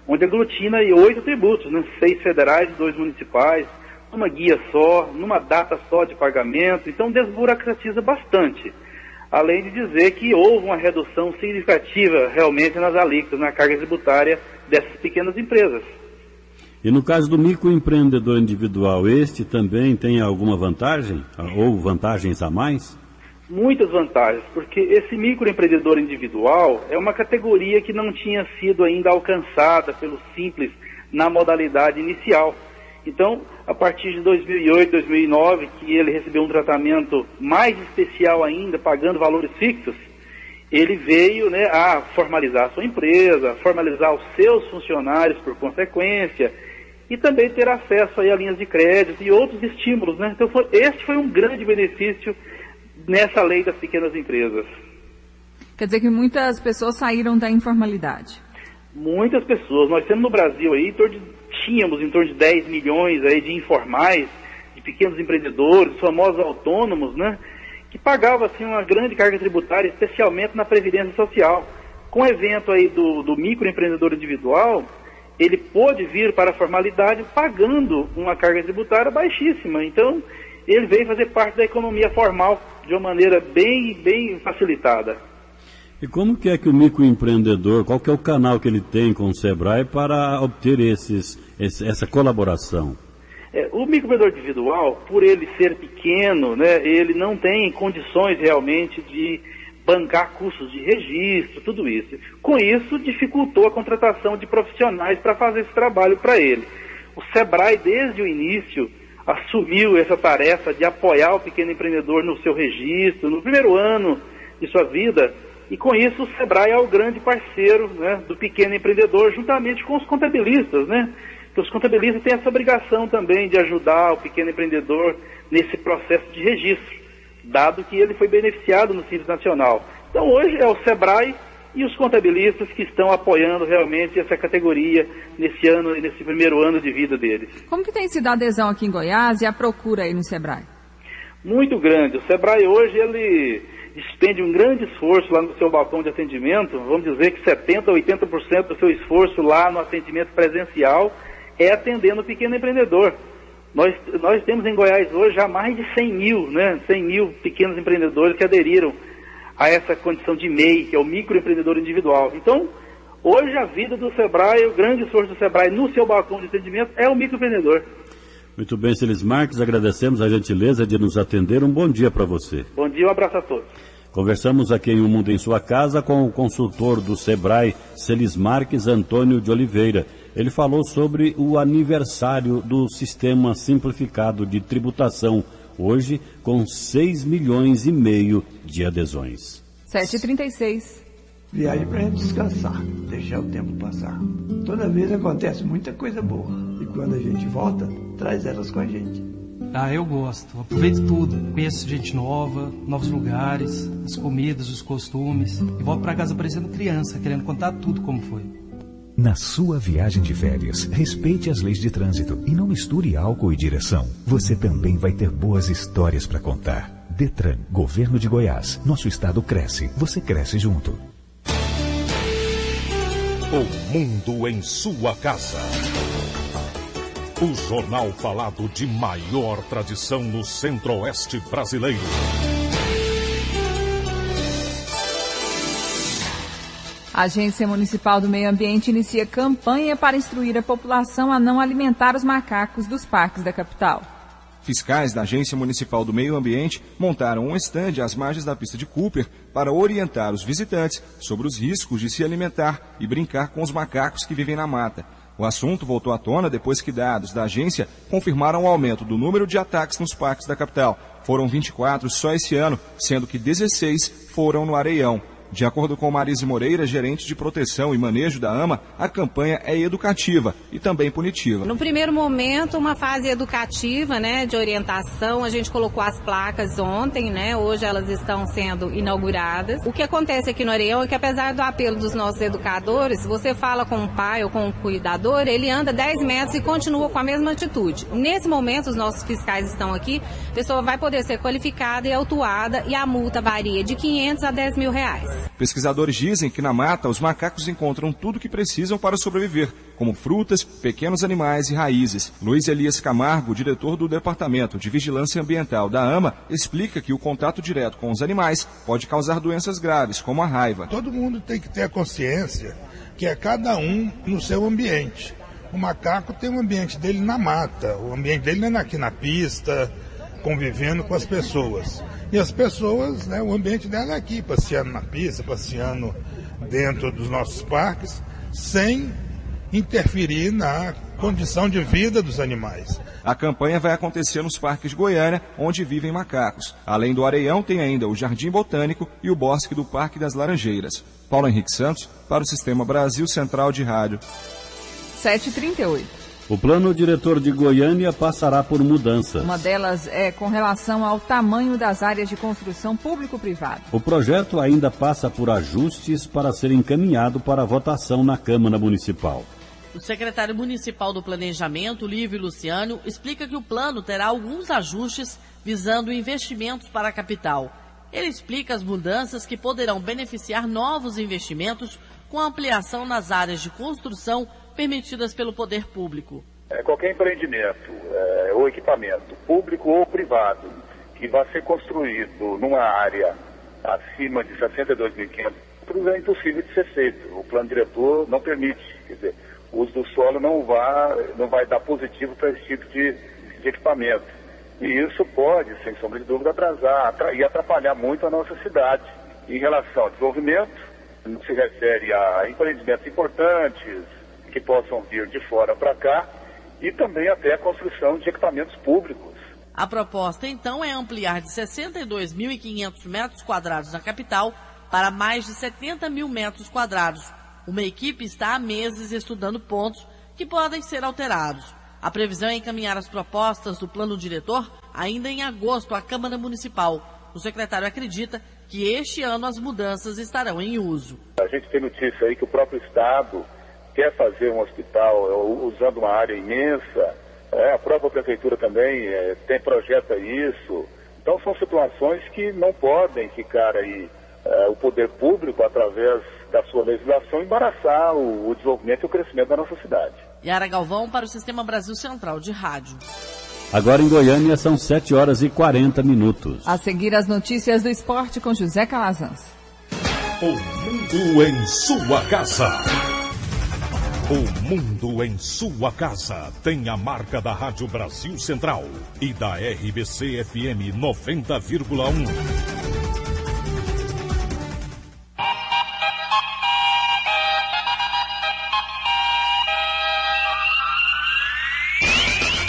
[SPEAKER 21] onde aglutina 8 tributos, né? 6 federais e 2 municipais, numa guia só, numa data só de pagamento, então desburocratiza bastante. Além de dizer que houve uma redução significativa realmente nas alíquotas, na carga tributária dessas pequenas empresas.
[SPEAKER 2] E no caso do microempreendedor individual, este também tem alguma vantagem ou vantagens a mais?
[SPEAKER 21] Muitas vantagens, porque esse microempreendedor individual é uma categoria que não tinha sido ainda alcançada pelo Simples na modalidade inicial. Então, a partir de 2008, 2009, que ele recebeu um tratamento mais especial ainda, pagando valores fixos, ele veio, né, a formalizar a sua empresa, formalizar os seus funcionários por consequência, e também ter acesso aí a linhas de crédito e outros estímulos, né? Então, esse foi um grande benefício nessa lei das pequenas empresas.
[SPEAKER 4] Quer dizer que muitas pessoas saíram da informalidade.
[SPEAKER 21] Muitas pessoas. Nós temos no Brasil aí, tínhamos em torno de 10 milhões aí de informais, de pequenos empreendedores, famosos autônomos, né? Que pagavam assim uma grande carga tributária, especialmente na Previdência Social. Com o evento aí do microempreendedor individual, ele pôde vir para a formalidade pagando uma carga tributária baixíssima. Então, ele veio fazer parte da economia formal de uma maneira bem facilitada.
[SPEAKER 2] E como que é que o microempreendedor, qual que é o canal que ele tem com o Sebrae para obter essa colaboração?
[SPEAKER 21] O microempreendedor individual, por ele ser pequeno, né, ele não tem condições realmente de bancar custos de registro, tudo isso. Com isso, dificultou a contratação de profissionais para fazer esse trabalho para ele. O Sebrae, desde o início, assumiu essa tarefa de apoiar o pequeno empreendedor no seu registro, no primeiro ano de sua vida, e com isso o Sebrae é o grande parceiro, né, do pequeno empreendedor, juntamente com os contabilistas, né? Os contabilistas têm essa obrigação também de ajudar o pequeno empreendedor nesse processo de registro, dado que ele foi beneficiado no Simples Nacional. Então hoje é o SEBRAE e os contabilistas que estão apoiando realmente essa categoria nesse primeiro ano de vida deles.
[SPEAKER 4] Como que tem sido a adesão aqui em Goiás e a procura aí no SEBRAE?
[SPEAKER 21] Muito grande. O SEBRAE hoje, ele despende um grande esforço lá no seu balcão de atendimento. Vamos dizer que 70% a 80% do seu esforço lá no atendimento presencial é atendendo o pequeno empreendedor. Nós temos em Goiás hoje já mais de 100 mil pequenos empreendedores que aderiram a essa condição de MEI, que é o microempreendedor individual. Então, hoje a vida do SEBRAE, o grande esforço do SEBRAE no seu balcão de atendimento é o microempreendedor.
[SPEAKER 2] Muito bem, Celis Marques, agradecemos a gentileza de nos atender. Um bom dia para você.
[SPEAKER 21] Bom dia, um abraço a todos.
[SPEAKER 2] Conversamos aqui em Um Mundo em Sua Casa com o consultor do SEBRAE, Celis Marques Antônio de Oliveira. Ele falou sobre o aniversário do Sistema Simplificado de Tributação, hoje com 6,5 milhões de adesões.
[SPEAKER 4] 7h36.
[SPEAKER 1] Viagem para a gente descansar, deixar o tempo passar. Toda vez acontece muita coisa boa. E quando a gente volta, traz elas com a gente.
[SPEAKER 22] Ah, eu gosto. Aproveito tudo. Conheço gente nova, novos lugares, as comidas, os costumes. E volto para casa parecendo criança, querendo contar tudo como foi.
[SPEAKER 11] Na sua viagem de férias, respeite as leis de trânsito e não misture álcool e direção. Você também vai ter boas histórias para contar. Detran, Governo de Goiás. Nosso estado cresce. Você cresce junto.
[SPEAKER 3] O mundo em sua casa. O jornal falado de maior tradição no Centro-Oeste brasileiro.
[SPEAKER 4] A Agência Municipal do Meio Ambiente inicia campanha para instruir a população a não alimentar os macacos dos parques da capital.
[SPEAKER 15] Fiscais da Agência Municipal do Meio Ambiente montaram um estande às margens da pista de Cooper para orientar os visitantes sobre os riscos de se alimentar e brincar com os macacos que vivem na mata. O assunto voltou à tona depois que dados da agência confirmaram o aumento do número de ataques nos parques da capital. Foram 24 só esse ano, sendo que 16 foram no Areião. De acordo com Marise Moreira, gerente de proteção e manejo da AMA, a campanha é educativa e também punitiva.
[SPEAKER 23] No primeiro momento, uma fase educativa, de orientação. A gente colocou as placas ontem, hoje elas estão sendo inauguradas. O que acontece aqui no Areião é que, apesar do apelo dos nossos educadores, você fala com o pai ou com o cuidador, ele anda 10 metros e continua com a mesma atitude. Nesse momento, os nossos fiscais estão aqui, a pessoa vai poder ser qualificada e autuada e a multa varia de R$500 a R$10.000.
[SPEAKER 15] Pesquisadores dizem que na mata os macacos encontram tudo o que precisam para sobreviver, como frutas, pequenos animais e raízes. Luiz Elias Camargo, diretor do Departamento de Vigilância Ambiental da AMA, explica que o contato direto com os animais pode causar doenças graves, como a raiva.
[SPEAKER 24] Todo mundo tem que ter a consciência que é cada um no seu ambiente. O macaco tem o ambiente dele na mata, o ambiente dele não é aqui na pista, convivendo com as pessoas. E as pessoas, o ambiente dela é aqui, passeando na pista, passeando dentro dos nossos parques, sem interferir na condição de vida dos animais.
[SPEAKER 15] A campanha vai acontecer nos parques de Goiânia, onde vivem macacos. Além do Areião, tem ainda o Jardim Botânico e o Bosque do Parque das Laranjeiras. Paulo Henrique Santos, para o Sistema Brasil Central de Rádio.
[SPEAKER 4] 7h38.
[SPEAKER 2] O plano diretor de Goiânia passará por mudanças.
[SPEAKER 4] Uma delas é com relação ao tamanho das áreas de construção público-privada.
[SPEAKER 2] O projeto ainda passa por ajustes para ser encaminhado para votação na Câmara Municipal.
[SPEAKER 18] O secretário municipal do Planejamento, Lívio Luciano, explica que o plano terá alguns ajustes visando investimentos para a capital. Ele explica as mudanças que poderão beneficiar novos investimentos com a ampliação nas áreas de construção permitidas pelo poder público.
[SPEAKER 25] Qualquer empreendimento ou equipamento, público ou privado, que vai ser construído numa área acima de 62.500 metros, é impossível de ser feito. O plano diretor não permite. Quer dizer, o uso do solo não vai dar positivo para esse tipo de equipamento. E isso pode, sem sombra de dúvida, atrasar e atrapalhar muito a nossa cidade. Em relação ao desenvolvimento, no que se refere a empreendimentos importantes, que possam vir de fora para cá, e também até a construção de equipamentos públicos.
[SPEAKER 18] A proposta, então, é ampliar de 62.500 metros quadrados na capital para mais de 70 mil metros quadrados. Uma equipe está há meses estudando pontos que podem ser alterados. A previsão é encaminhar as propostas do plano diretor ainda em agosto à Câmara Municipal. O secretário acredita que este ano as mudanças estarão em uso.
[SPEAKER 25] A gente tem notícia aí que o próprio Estado quer fazer um hospital usando uma área imensa, a própria prefeitura também projeta isso. Então são situações que não podem ficar aí, o poder público, através da sua legislação, embaraçar o desenvolvimento e o crescimento da nossa cidade.
[SPEAKER 18] Yara Galvão para o Sistema Brasil Central de Rádio.
[SPEAKER 2] Agora em Goiânia são 7 horas e 40 minutos.
[SPEAKER 4] A seguir as notícias do esporte com José Calazans.
[SPEAKER 3] O mundo em sua casa. O mundo em sua casa tem a marca da Rádio Brasil Central e da RBC FM 90,1.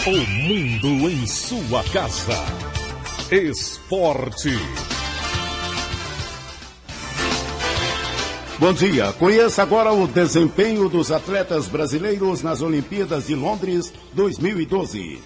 [SPEAKER 3] O mundo em sua casa. Esporte.
[SPEAKER 5] Bom dia. Conheça agora o desempenho dos atletas brasileiros nas Olimpíadas de Londres 2012.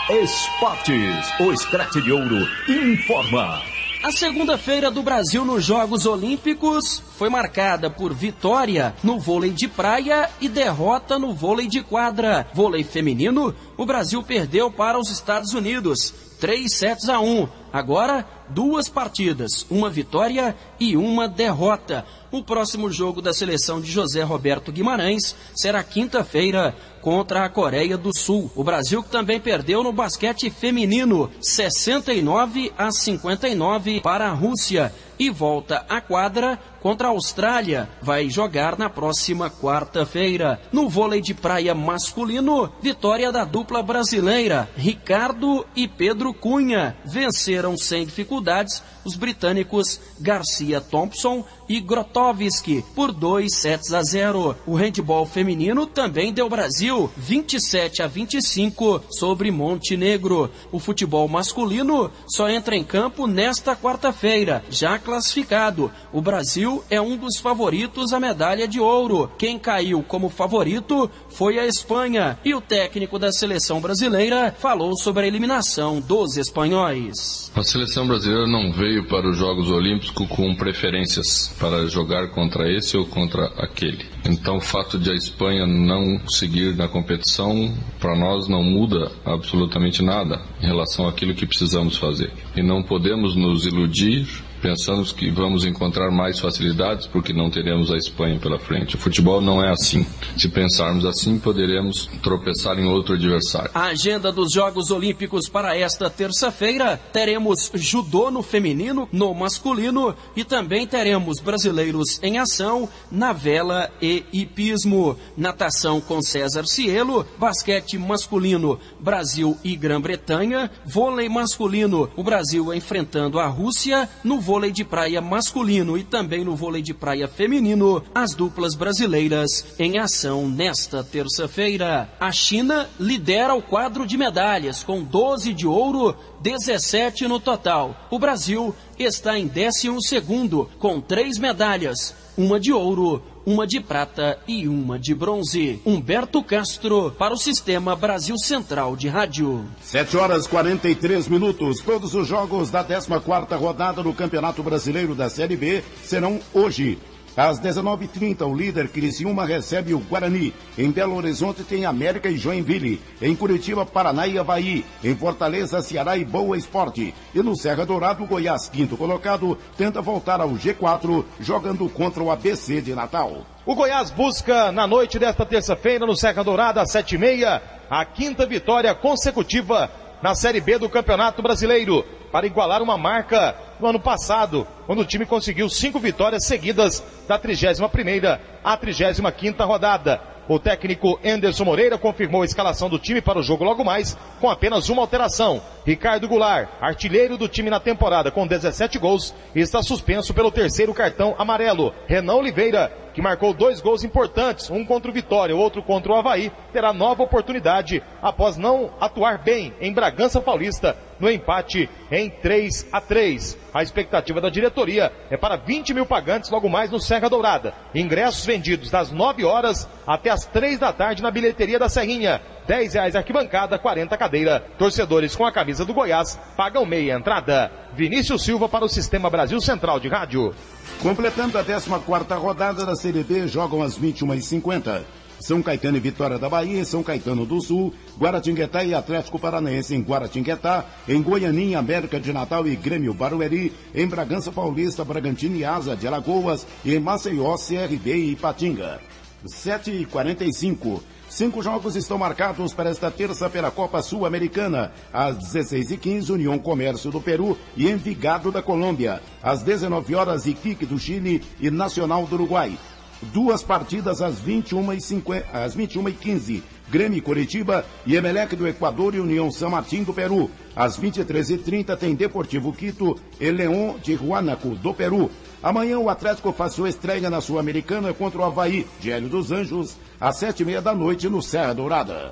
[SPEAKER 6] Esportes, o Scratch de Ouro informa.
[SPEAKER 8] A segunda-feira do Brasil nos Jogos Olímpicos foi marcada por vitória no vôlei de praia e derrota no vôlei de quadra. Vôlei feminino, o Brasil perdeu para os Estados Unidos, 3-1. Agora, 2 partidas, 1 vitória e 1 derrota. O próximo jogo da seleção de José Roberto Guimarães será quinta-feira contra a Coreia do Sul. O Brasil que também perdeu no basquete feminino, 69-59 para a Rússia. E volta à quadra contra a Austrália. Vai jogar na próxima quarta-feira. No vôlei de praia masculino, vitória da dupla brasileira, Ricardo e Pedro Cunha. Venceram sem dificuldades os britânicos Garcia Thompson e Grotowski por 2-0. O handebol feminino também deu Brasil 27-25 sobre Montenegro. O futebol masculino só entra em campo nesta quarta-feira, já classificado. O Brasil é um dos favoritos à medalha de ouro. Quem caiu como favorito foi a Espanha. E o técnico da seleção brasileira falou sobre a eliminação dos espanhóis.
[SPEAKER 9] A seleção brasileira não veio para os Jogos Olímpicos com preferências para jogar contra esse ou contra aquele. Então o fato de a Espanha não seguir na competição, para nós não muda absolutamente nada em relação àquilo que precisamos fazer. E não podemos nos iludir pensamos que vamos encontrar mais facilidades porque não teremos a Espanha pela frente. O futebol não é assim. Se pensarmos assim, poderemos tropeçar em outro adversário.
[SPEAKER 8] A agenda dos Jogos Olímpicos para esta terça-feira: teremos judô no feminino, no masculino, e também teremos brasileiros em ação na vela e hipismo. Natação com César Cielo, basquete masculino, Brasil e Grã-Bretanha, vôlei masculino, o Brasil enfrentando a Rússia, no vôlei de praia masculino e também no vôlei de praia feminino, as duplas brasileiras em ação nesta terça-feira. A China lidera o quadro de medalhas, com 12 de ouro, 17 no total. O Brasil está em 12º, com 3 medalhas, uma de ouro, uma de prata e uma de bronze. Humberto Castro, para o Sistema Brasil Central de Rádio.
[SPEAKER 5] 7h43. Todos os jogos da 14ª rodada do Campeonato Brasileiro da Série B serão hoje. Às 19h30, o líder Criciúma recebe o Guarani. Em Belo Horizonte tem América e Joinville. Em Curitiba, Paraná e Avaí. Em Fortaleza, Ceará e Boa Esporte. E no Serra Dourado, Goiás, quinto colocado, tenta voltar ao G4, jogando contra o ABC de Natal.
[SPEAKER 10] O Goiás busca, na noite desta terça-feira, no Serra Dourada, às 7h30, a 5ª vitória consecutiva na Série B do Campeonato Brasileiro, para igualar uma marca no ano passado, quando o time conseguiu 5 vitórias seguidas da 31ª à 35ª rodada. O técnico Anderson Moreira confirmou a escalação do time para o jogo logo mais, com apenas uma alteração. Ricardo Goulart, artilheiro do time na temporada com 17 gols, está suspenso pelo 3º cartão amarelo. Renan Oliveira, que marcou 2 gols importantes, um contra o Vitória, o outro contra o Avaí, terá nova oportunidade após não atuar bem em Bragança Paulista no empate em 3-3. A expectativa da diretoria é para 20 mil pagantes logo mais no Serra Dourada. Ingressos vendidos das 9 horas até as 3 da tarde na bilheteria da Serrinha. R$10 arquibancada, 40 cadeira. Torcedores com a camisa do Goiás pagam meia entrada. Vinícius Silva para o Sistema Brasil Central de Rádio.
[SPEAKER 5] Completando a 14ª rodada da Série B, jogam às 21h50. São Caetano e Vitória da Bahia, São Caetano do Sul, Guaratinguetá e Atlético Paranaense em Guaratinguetá, em Goianinha, América de Natal e Grêmio Barueri, em Bragança Paulista, Bragantino e Asa de Alagoas, e em Maceió, CRB e Ipatinga. 7h45. 5 jogos estão marcados para esta terça pela Copa Sul-Americana. Às 16h15, União Comércio do Peru e Envigado da Colômbia. Às 19 horas, Iquique do Chile e Nacional do Uruguai. 2 partidas às 21h15. Grêmio Curitiba e Emelec do Equador e União San Martín do Peru. Às 23h30 tem Deportivo Quito e León de Huánuco do Peru. Amanhã o Atlético faz sua estreia na Sul-Americana contra o Avaí de Hélio dos Anjos, às 7h30 da noite no Serra Dourada.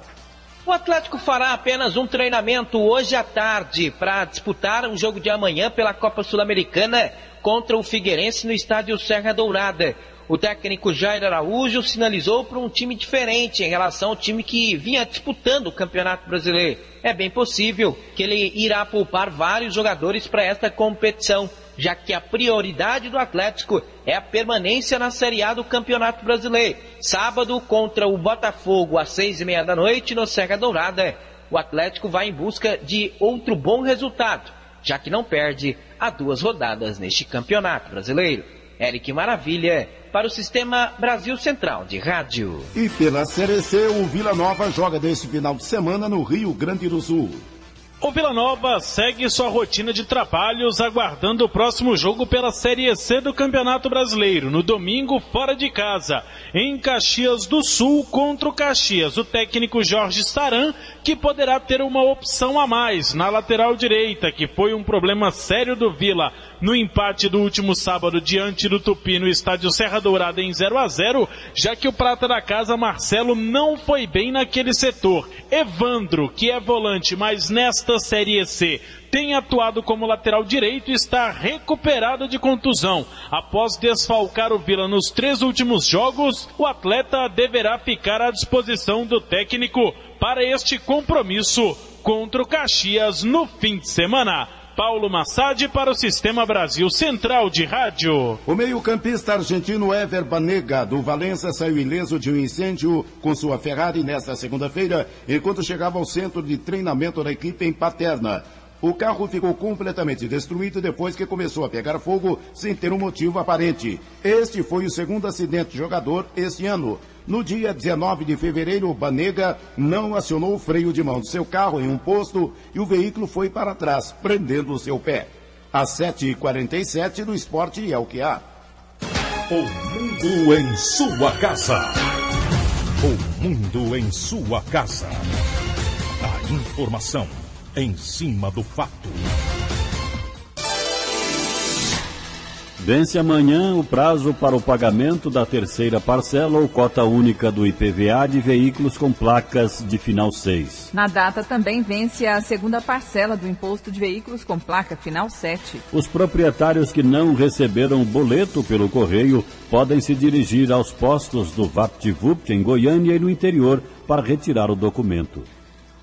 [SPEAKER 7] O Atlético fará apenas um treinamento hoje à tarde para disputar o jogo de amanhã pela Copa Sul-Americana contra o Figueirense no estádio Serra Dourada. O técnico Jair Araújo sinalizou para um time diferente em relação ao time que vinha disputando o Campeonato Brasileiro. É bem possível que ele irá poupar vários jogadores para esta competição, já que a prioridade do Atlético é a permanência na Série A do Campeonato Brasileiro. Sábado, contra o Botafogo, às 6h30 da noite, no Serra Dourada, o Atlético vai em busca de outro bom resultado, já que não perde há 2 rodadas neste Campeonato Brasileiro. Eric Maravilha, para o Sistema Brasil Central de Rádio.
[SPEAKER 5] E pela Série C, o Vila Nova joga deste final de semana no Rio Grande do Sul.
[SPEAKER 12] O Vila Nova segue sua rotina de trabalhos aguardando o próximo jogo pela Série C do Campeonato Brasileiro, no domingo fora de casa, em Caxias do Sul contra o Caxias. O técnico Jorge Saran, que poderá ter uma opção a mais na lateral direita, que foi um problema sério do Vila no empate do último sábado diante do Tupi no estádio Serra Dourada em 0-0, já que o prata da casa Marcelo não foi bem naquele setor. Evandro, que é volante, mas nesta Série C tem atuado como lateral direito e está recuperado de contusão. Após desfalcar o Vila nos 3 últimos jogos, o atleta deverá ficar à disposição do técnico para este compromisso contra o Caxias no fim de semana. Paulo Massad para o Sistema Brasil Central de Rádio.
[SPEAKER 5] O meio-campista argentino Ever Banega, do Valência, saiu ileso de um incêndio com sua Ferrari nesta segunda-feira, enquanto chegava ao centro de treinamento da equipe em Paterna. O carro ficou completamente destruído depois que começou a pegar fogo sem ter um motivo aparente. Este foi o segundo acidente de jogador este ano. No dia 19 de fevereiro, Banega não acionou o freio de mão do seu carro em um posto e o veículo foi para trás, prendendo o seu pé. Às 7h47 do Esporte é o que há.
[SPEAKER 3] O mundo em sua casa. O mundo em sua casa. A informação em cima do fato.
[SPEAKER 2] Vence amanhã o prazo para o pagamento da terceira parcela ou cota única do IPVA de veículos com placas de final 6.
[SPEAKER 4] Na data também vence a segunda parcela do imposto de veículos com placa final 7.
[SPEAKER 2] Os proprietários que não receberam o boleto pelo correio podem se dirigir aos postos do VaptVupt em Goiânia e no interior para retirar o documento.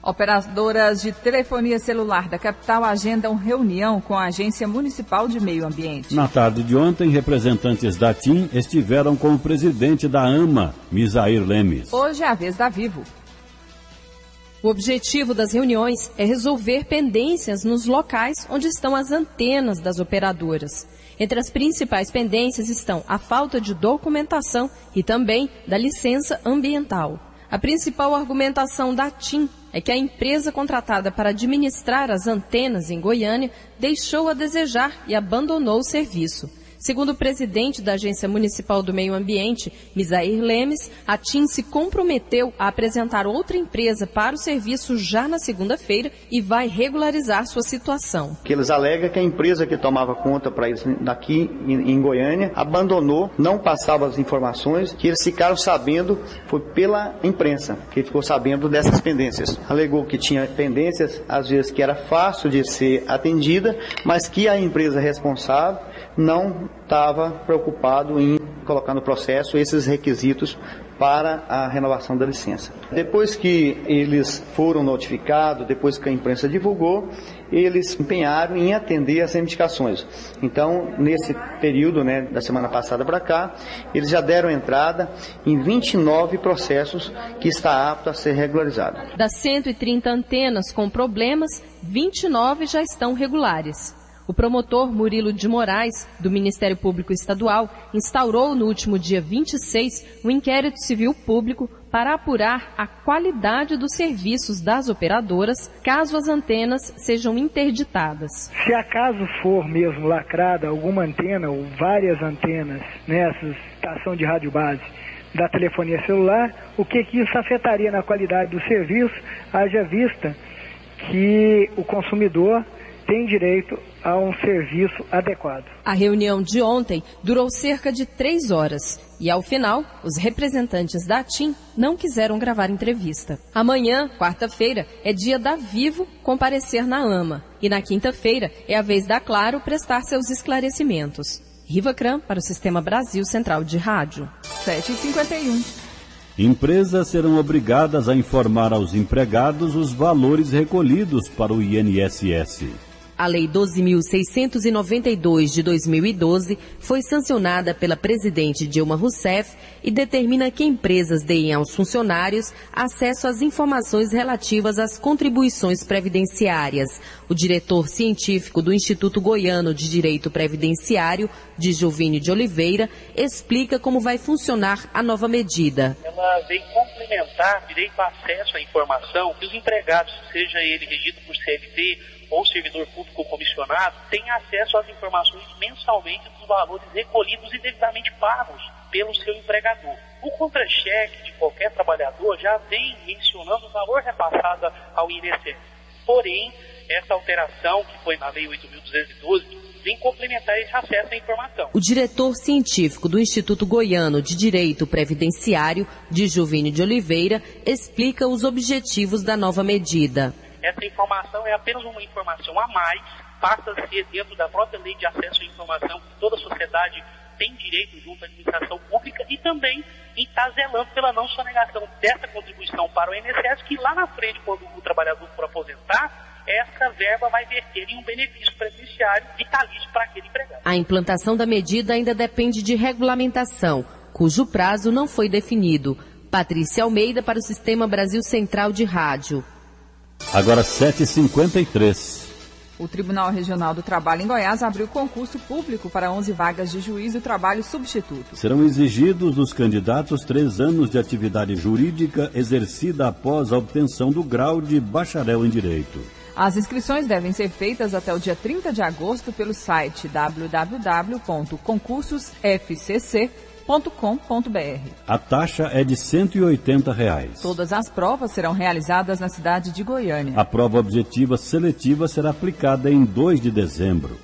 [SPEAKER 4] Operadoras de telefonia celular da capital agendam reunião com a Agência Municipal de Meio Ambiente.
[SPEAKER 2] Na tarde de ontem, representantes da TIM estiveram com o presidente da AMA, Misair Lemes.
[SPEAKER 4] Hoje é a vez da Vivo.
[SPEAKER 13] O objetivo das reuniões é resolver pendências nos locais onde estão as antenas das operadoras. Entre as principais pendências estão a falta de documentação e também da licença ambiental. A principal argumentação da TIM é que a empresa contratada para administrar as antenas em Goiânia deixou a desejar e abandonou o serviço. Segundo o presidente da Agência Municipal do Meio Ambiente, Misair Lemes, a TIM se comprometeu a apresentar outra empresa para o serviço já na segunda-feira e vai regularizar sua situação.
[SPEAKER 14] Que eles alegam que a empresa que tomava conta para eles daqui em Goiânia abandonou, não passava as informações, que eles ficaram sabendo, foi pela imprensa, que ficou sabendo dessas pendências. Alegou que tinha pendências, às vezes que era fácil de ser atendida, mas que a empresa responsável não estava preocupado em colocar no processo esses requisitos para a renovação da licença. Depois que eles foram notificados, depois que a imprensa divulgou, eles empenharam em atender as reivindicações. Então, nesse período, da semana passada para cá, eles já deram entrada em 29 processos que está apto a ser regularizado.
[SPEAKER 13] Das 130 antenas com problemas, 29 já estão regulares. O promotor Murilo de Moraes, do Ministério Público Estadual, instaurou no último dia 26 um inquérito civil público para apurar a qualidade dos serviços das operadoras, caso as antenas sejam interditadas.
[SPEAKER 16] Se acaso for mesmo lacrada alguma antena ou várias antenas nessa estação de rádio base da telefonia celular, o que isso afetaria na qualidade do serviço, haja vista que o consumidor tem direito a um serviço adequado.
[SPEAKER 13] A reunião de ontem durou cerca de 3 horas e, ao final, os representantes da TIM não quiseram gravar entrevista. Amanhã, quarta-feira, é dia da Vivo comparecer na AMA e na quinta-feira é a vez da Claro prestar seus esclarecimentos. Riva Cram para o Sistema Brasil Central de Rádio.
[SPEAKER 4] 7h51.
[SPEAKER 2] Empresas serão obrigadas a informar aos empregados os valores recolhidos para o INSS.
[SPEAKER 17] A Lei 12.692 de 2012 foi sancionada pela presidente Dilma Rousseff e determina que empresas deem aos funcionários acesso às informações relativas às contribuições previdenciárias. O diretor científico do Instituto Goiano de Direito Previdenciário, Djuvínio de Oliveira, explica como vai funcionar a nova medida.
[SPEAKER 19] Ela vem complementar direito a acesso à informação que os empregados, seja ele regido por CLT, ou servidor público comissionado, tem acesso às informações mensalmente dos valores recolhidos e devidamente pagos pelo seu empregador. O contra-cheque de qualquer trabalhador já vem mencionando o valor repassado ao INSS. Porém, essa alteração, que foi na Lei 8.212, vem complementar esse acesso à informação.
[SPEAKER 17] O diretor científico do Instituto Goiano de Direito Previdenciário, Djuvínio de Oliveira, explica os objetivos da nova medida.
[SPEAKER 19] Essa informação é apenas uma informação a mais, passa a ser dentro da própria lei de acesso à informação que toda a sociedade tem direito junto à administração pública e também está zelando pela não sonegação dessa contribuição para o INSS, que lá na frente, quando o trabalhador for aposentar, essa verba vai verter em um benefício previdenciário vitalício para aquele empregado.
[SPEAKER 17] A implantação da medida ainda depende de regulamentação, cujo prazo não foi definido. Patrícia Almeida para o Sistema Brasil Central de Rádio.
[SPEAKER 2] Agora 7h53.
[SPEAKER 4] O Tribunal Regional do Trabalho em Goiás abriu concurso público para 11 vagas de juiz do trabalho substituto.
[SPEAKER 2] Serão exigidos dos candidatos 3 anos de atividade jurídica exercida após a obtenção do grau de bacharel em Direito.
[SPEAKER 4] As inscrições devem ser feitas até o dia 30 de agosto pelo site www.concursosfcc.com.br.
[SPEAKER 2] A taxa é de R$ 180.
[SPEAKER 4] Todas as provas serão realizadas na cidade de Goiânia.
[SPEAKER 2] A prova objetiva seletiva será aplicada em 2 de dezembro.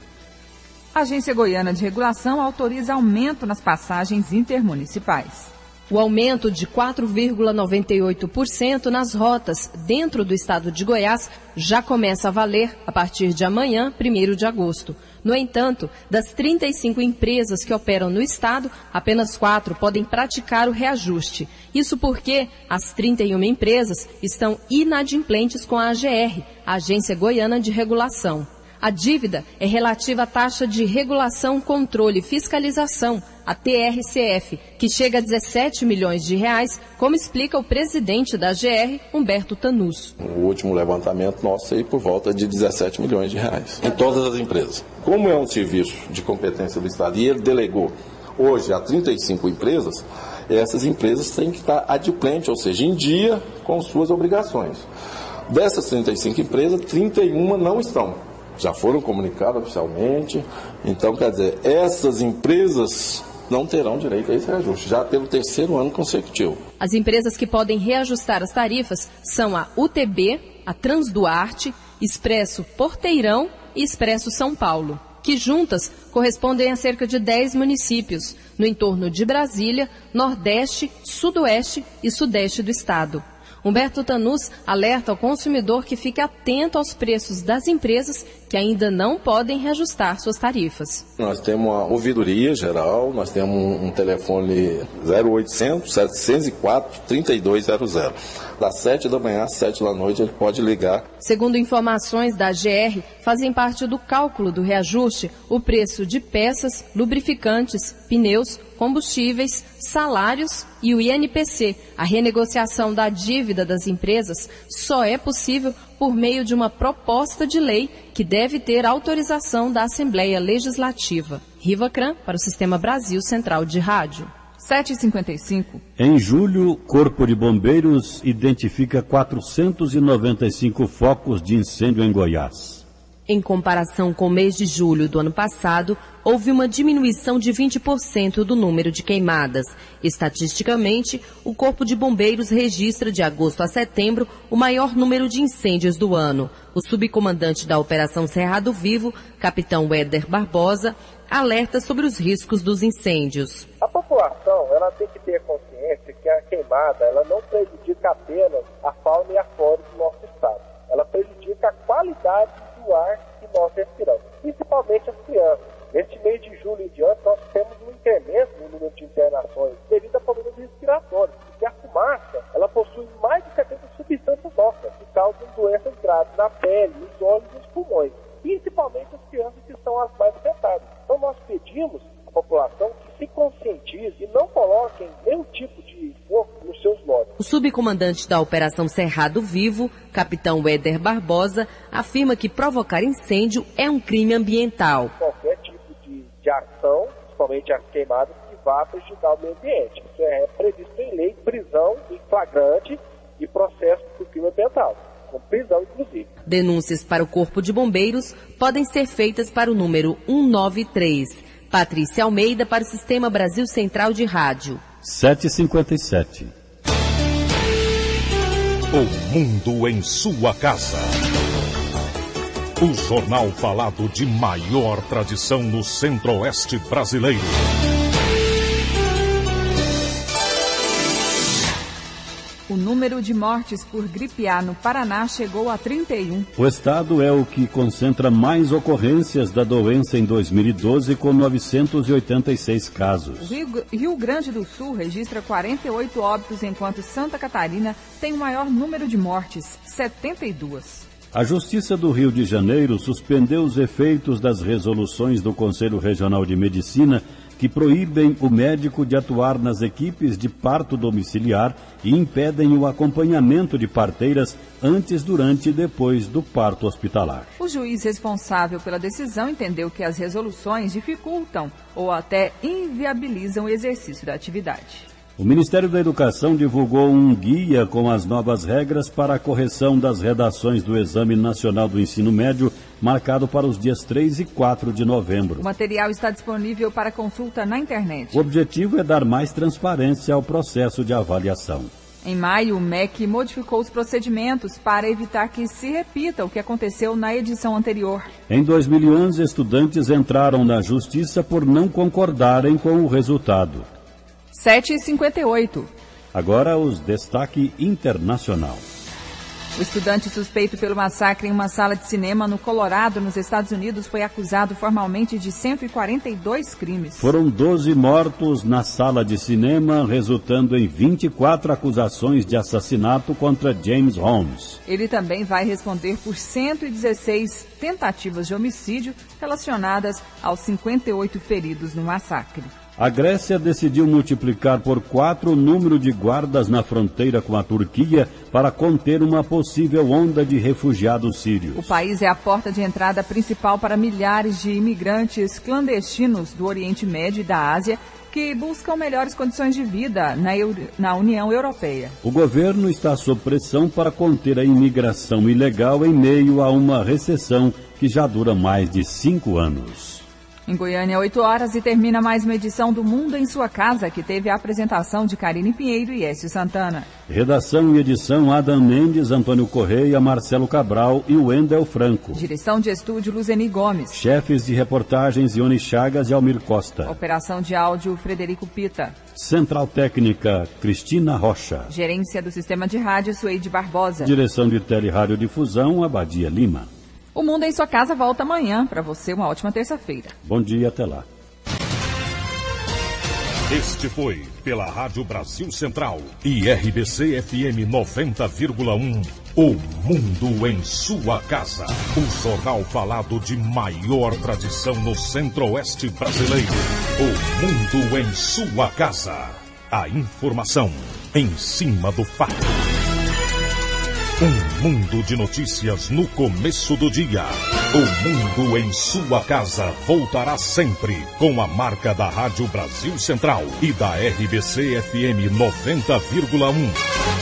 [SPEAKER 4] A Agência Goiana de Regulação autoriza aumento nas passagens intermunicipais.
[SPEAKER 13] O aumento de 4,98% nas rotas dentro do estado de Goiás já começa a valer a partir de amanhã, 1º de agosto. No entanto, das 35 empresas que operam no estado, apenas 4 podem praticar o reajuste. Isso porque as 31 empresas estão inadimplentes com a AGR, a Agência Goiana de Regulação. A dívida é relativa à taxa de regulação, controle e fiscalização, a TRCF, que chega a 17 milhões de reais, como explica o presidente da AGR, Humberto Tanus.
[SPEAKER 20] O último levantamento nosso aí por volta de 17 milhões de reais em todas as empresas. Como é um serviço de competência do Estado e ele delegou hoje a 35 empresas, essas empresas têm que estar adimplentes, ou seja, em dia com suas obrigações. Dessas 35 empresas, 31 não estão. já foram comunicadas oficialmente. Então, quer dizer, essas empresas não terão direito a esse reajuste, já pelo 3º ano consecutivo.
[SPEAKER 13] As empresas que podem reajustar as tarifas são a UTB, a Transduarte, Expresso Porteirão e Expresso São Paulo, que juntas correspondem a cerca de 10 municípios, no entorno de Brasília, Nordeste, Sudoeste e Sudeste do estado. Humberto Tanus alerta ao consumidor que fique atento aos preços das empresas que ainda não podem reajustar suas tarifas.
[SPEAKER 20] Nós temos uma ouvidoria geral, nós temos um telefone 0800 704 3200. Das 7 da manhã às 7 da noite ele pode ligar.
[SPEAKER 13] Segundo informações da AGR, fazem parte do cálculo do reajuste o preço de peças, lubrificantes, pneus, combustíveis, salários e o INPC. A renegociação da dívida das empresas só é possível por meio de uma proposta de lei que deve ter autorização da Assembleia Legislativa. Riva Cran, para o Sistema Brasil Central de Rádio.
[SPEAKER 4] 7h55.
[SPEAKER 2] Em julho, Corpo de Bombeiros identifica 495 focos de incêndio em Goiás.
[SPEAKER 17] Em comparação com o mês de julho do ano passado, houve uma diminuição de 20% do número de queimadas. Estatisticamente, o Corpo de Bombeiros registra de agosto a setembro o maior número de incêndios do ano. O subcomandante da Operação Cerrado Vivo, capitão Éder Barbosa, alerta sobre os riscos dos incêndios.
[SPEAKER 1] A população ela tem que ter consciência que a queimada ela não prejudica apenas a fauna e a flora do nosso estado. Ela prejudica a qualidade do ar que nós respiramos, principalmente as crianças. Neste mês de julho e diante, nós temos um incremento no número de internações devido a problemas respiratórios, porque a fumaça ela possui mais de 70 substâncias tóxicas que causam doenças graves na pele, nos olhos e nos pulmões, principalmente as crianças que são as mais afetadas. Então nós pedimos à população que se conscientize e não coloquem nenhum tipo de fogo nos seus lotes.
[SPEAKER 17] O subcomandante da Operação Cerrado Vivo, capitão Éder Barbosa, afirma que provocar incêndio é um crime ambiental.
[SPEAKER 1] Qualquer tipo de ação, principalmente as queimadas, que vá prejudicar o meio ambiente. Isso é previsto em lei, prisão em flagrante e processo por crime ambiental, com prisão inclusive.
[SPEAKER 17] Denúncias para o Corpo de Bombeiros podem ser feitas para o número 193. Patrícia Almeida para o Sistema Brasil Central de Rádio.
[SPEAKER 2] 7h57.
[SPEAKER 3] O mundo em sua casa. O jornal falado de maior tradição no Centro-Oeste brasileiro.
[SPEAKER 4] O número de mortes por gripe A no Paraná chegou a 31.
[SPEAKER 2] O estado é o que concentra mais ocorrências da doença em 2012, com 986 casos.
[SPEAKER 4] Rio Grande do Sul registra 48 óbitos, enquanto Santa Catarina tem o maior número de mortes, 72.
[SPEAKER 2] A Justiça do Rio de Janeiro suspendeu os efeitos das resoluções do Conselho Regional de Medicina que proíbem o médico de atuar nas equipes de parto domiciliar e impedem o acompanhamento de parteiras antes, durante e depois do parto hospitalar.
[SPEAKER 4] O juiz responsável pela decisão entendeu que as resoluções dificultam ou até inviabilizam o exercício da atividade.
[SPEAKER 2] O Ministério da Educação divulgou um guia com as novas regras para a correção das redações do Exame Nacional do Ensino Médio, marcado para os dias 3 e 4 de novembro.
[SPEAKER 4] O material está disponível para consulta na internet.
[SPEAKER 2] O objetivo é dar mais transparência ao processo de avaliação.
[SPEAKER 4] Em maio, o MEC modificou os procedimentos para evitar que se repita o que aconteceu na edição anterior.
[SPEAKER 2] Em 2011, estudantes entraram na Justiça por não concordarem com o resultado.
[SPEAKER 4] 7h58.
[SPEAKER 2] Agora os destaque internacional.
[SPEAKER 4] O estudante suspeito pelo massacre em uma sala de cinema no Colorado, nos Estados Unidos, foi acusado formalmente de 142 crimes.
[SPEAKER 2] Foram 12 mortos na sala de cinema, resultando em 24 acusações de assassinato contra James Holmes.
[SPEAKER 4] Ele também vai responder por 116 tentativas de homicídio relacionadas aos 58 feridos no massacre.
[SPEAKER 2] A Grécia decidiu multiplicar por 4 o número de guardas na fronteira com a Turquia para conter uma possível onda de refugiados sírios.
[SPEAKER 4] O país é a porta de entrada principal para milhares de imigrantes clandestinos do Oriente Médio e da Ásia que buscam melhores condições de vida na União Europeia.
[SPEAKER 2] O governo está sob pressão para conter a imigração ilegal em meio a uma recessão que já dura mais de 5 anos.
[SPEAKER 4] Em Goiânia, 8 horas e termina mais uma edição do Mundo em Sua Casa, que teve a apresentação de Karine Pinheiro e Écio Santana.
[SPEAKER 2] Redação e edição Adam Mendes, Antônio Correia, Marcelo Cabral e Wendel Franco.
[SPEAKER 4] Direção de estúdio Luzeni Gomes.
[SPEAKER 2] Chefes de reportagens Ione Chagas e Almir Costa.
[SPEAKER 4] Operação de áudio Frederico Pita.
[SPEAKER 2] Central Técnica Cristina Rocha.
[SPEAKER 4] Gerência do Sistema de Rádio Sueide Barbosa.
[SPEAKER 2] Direção de Tele-Rádio-Difusão Abadia Lima.
[SPEAKER 4] O Mundo em Sua Casa volta amanhã. Para você, uma ótima terça-feira.
[SPEAKER 2] Bom dia, até lá.
[SPEAKER 3] Este foi, pela Rádio Brasil Central e RBC FM 90,1, O Mundo em Sua Casa. O jornal falado de maior tradição no Centro-Oeste brasileiro. O Mundo em Sua Casa. A informação em cima do fato. Um mundo de notícias no começo do dia. O Mundo em Sua Casa voltará sempre com a marca da Rádio Brasil Central e da RBC FM 90,1.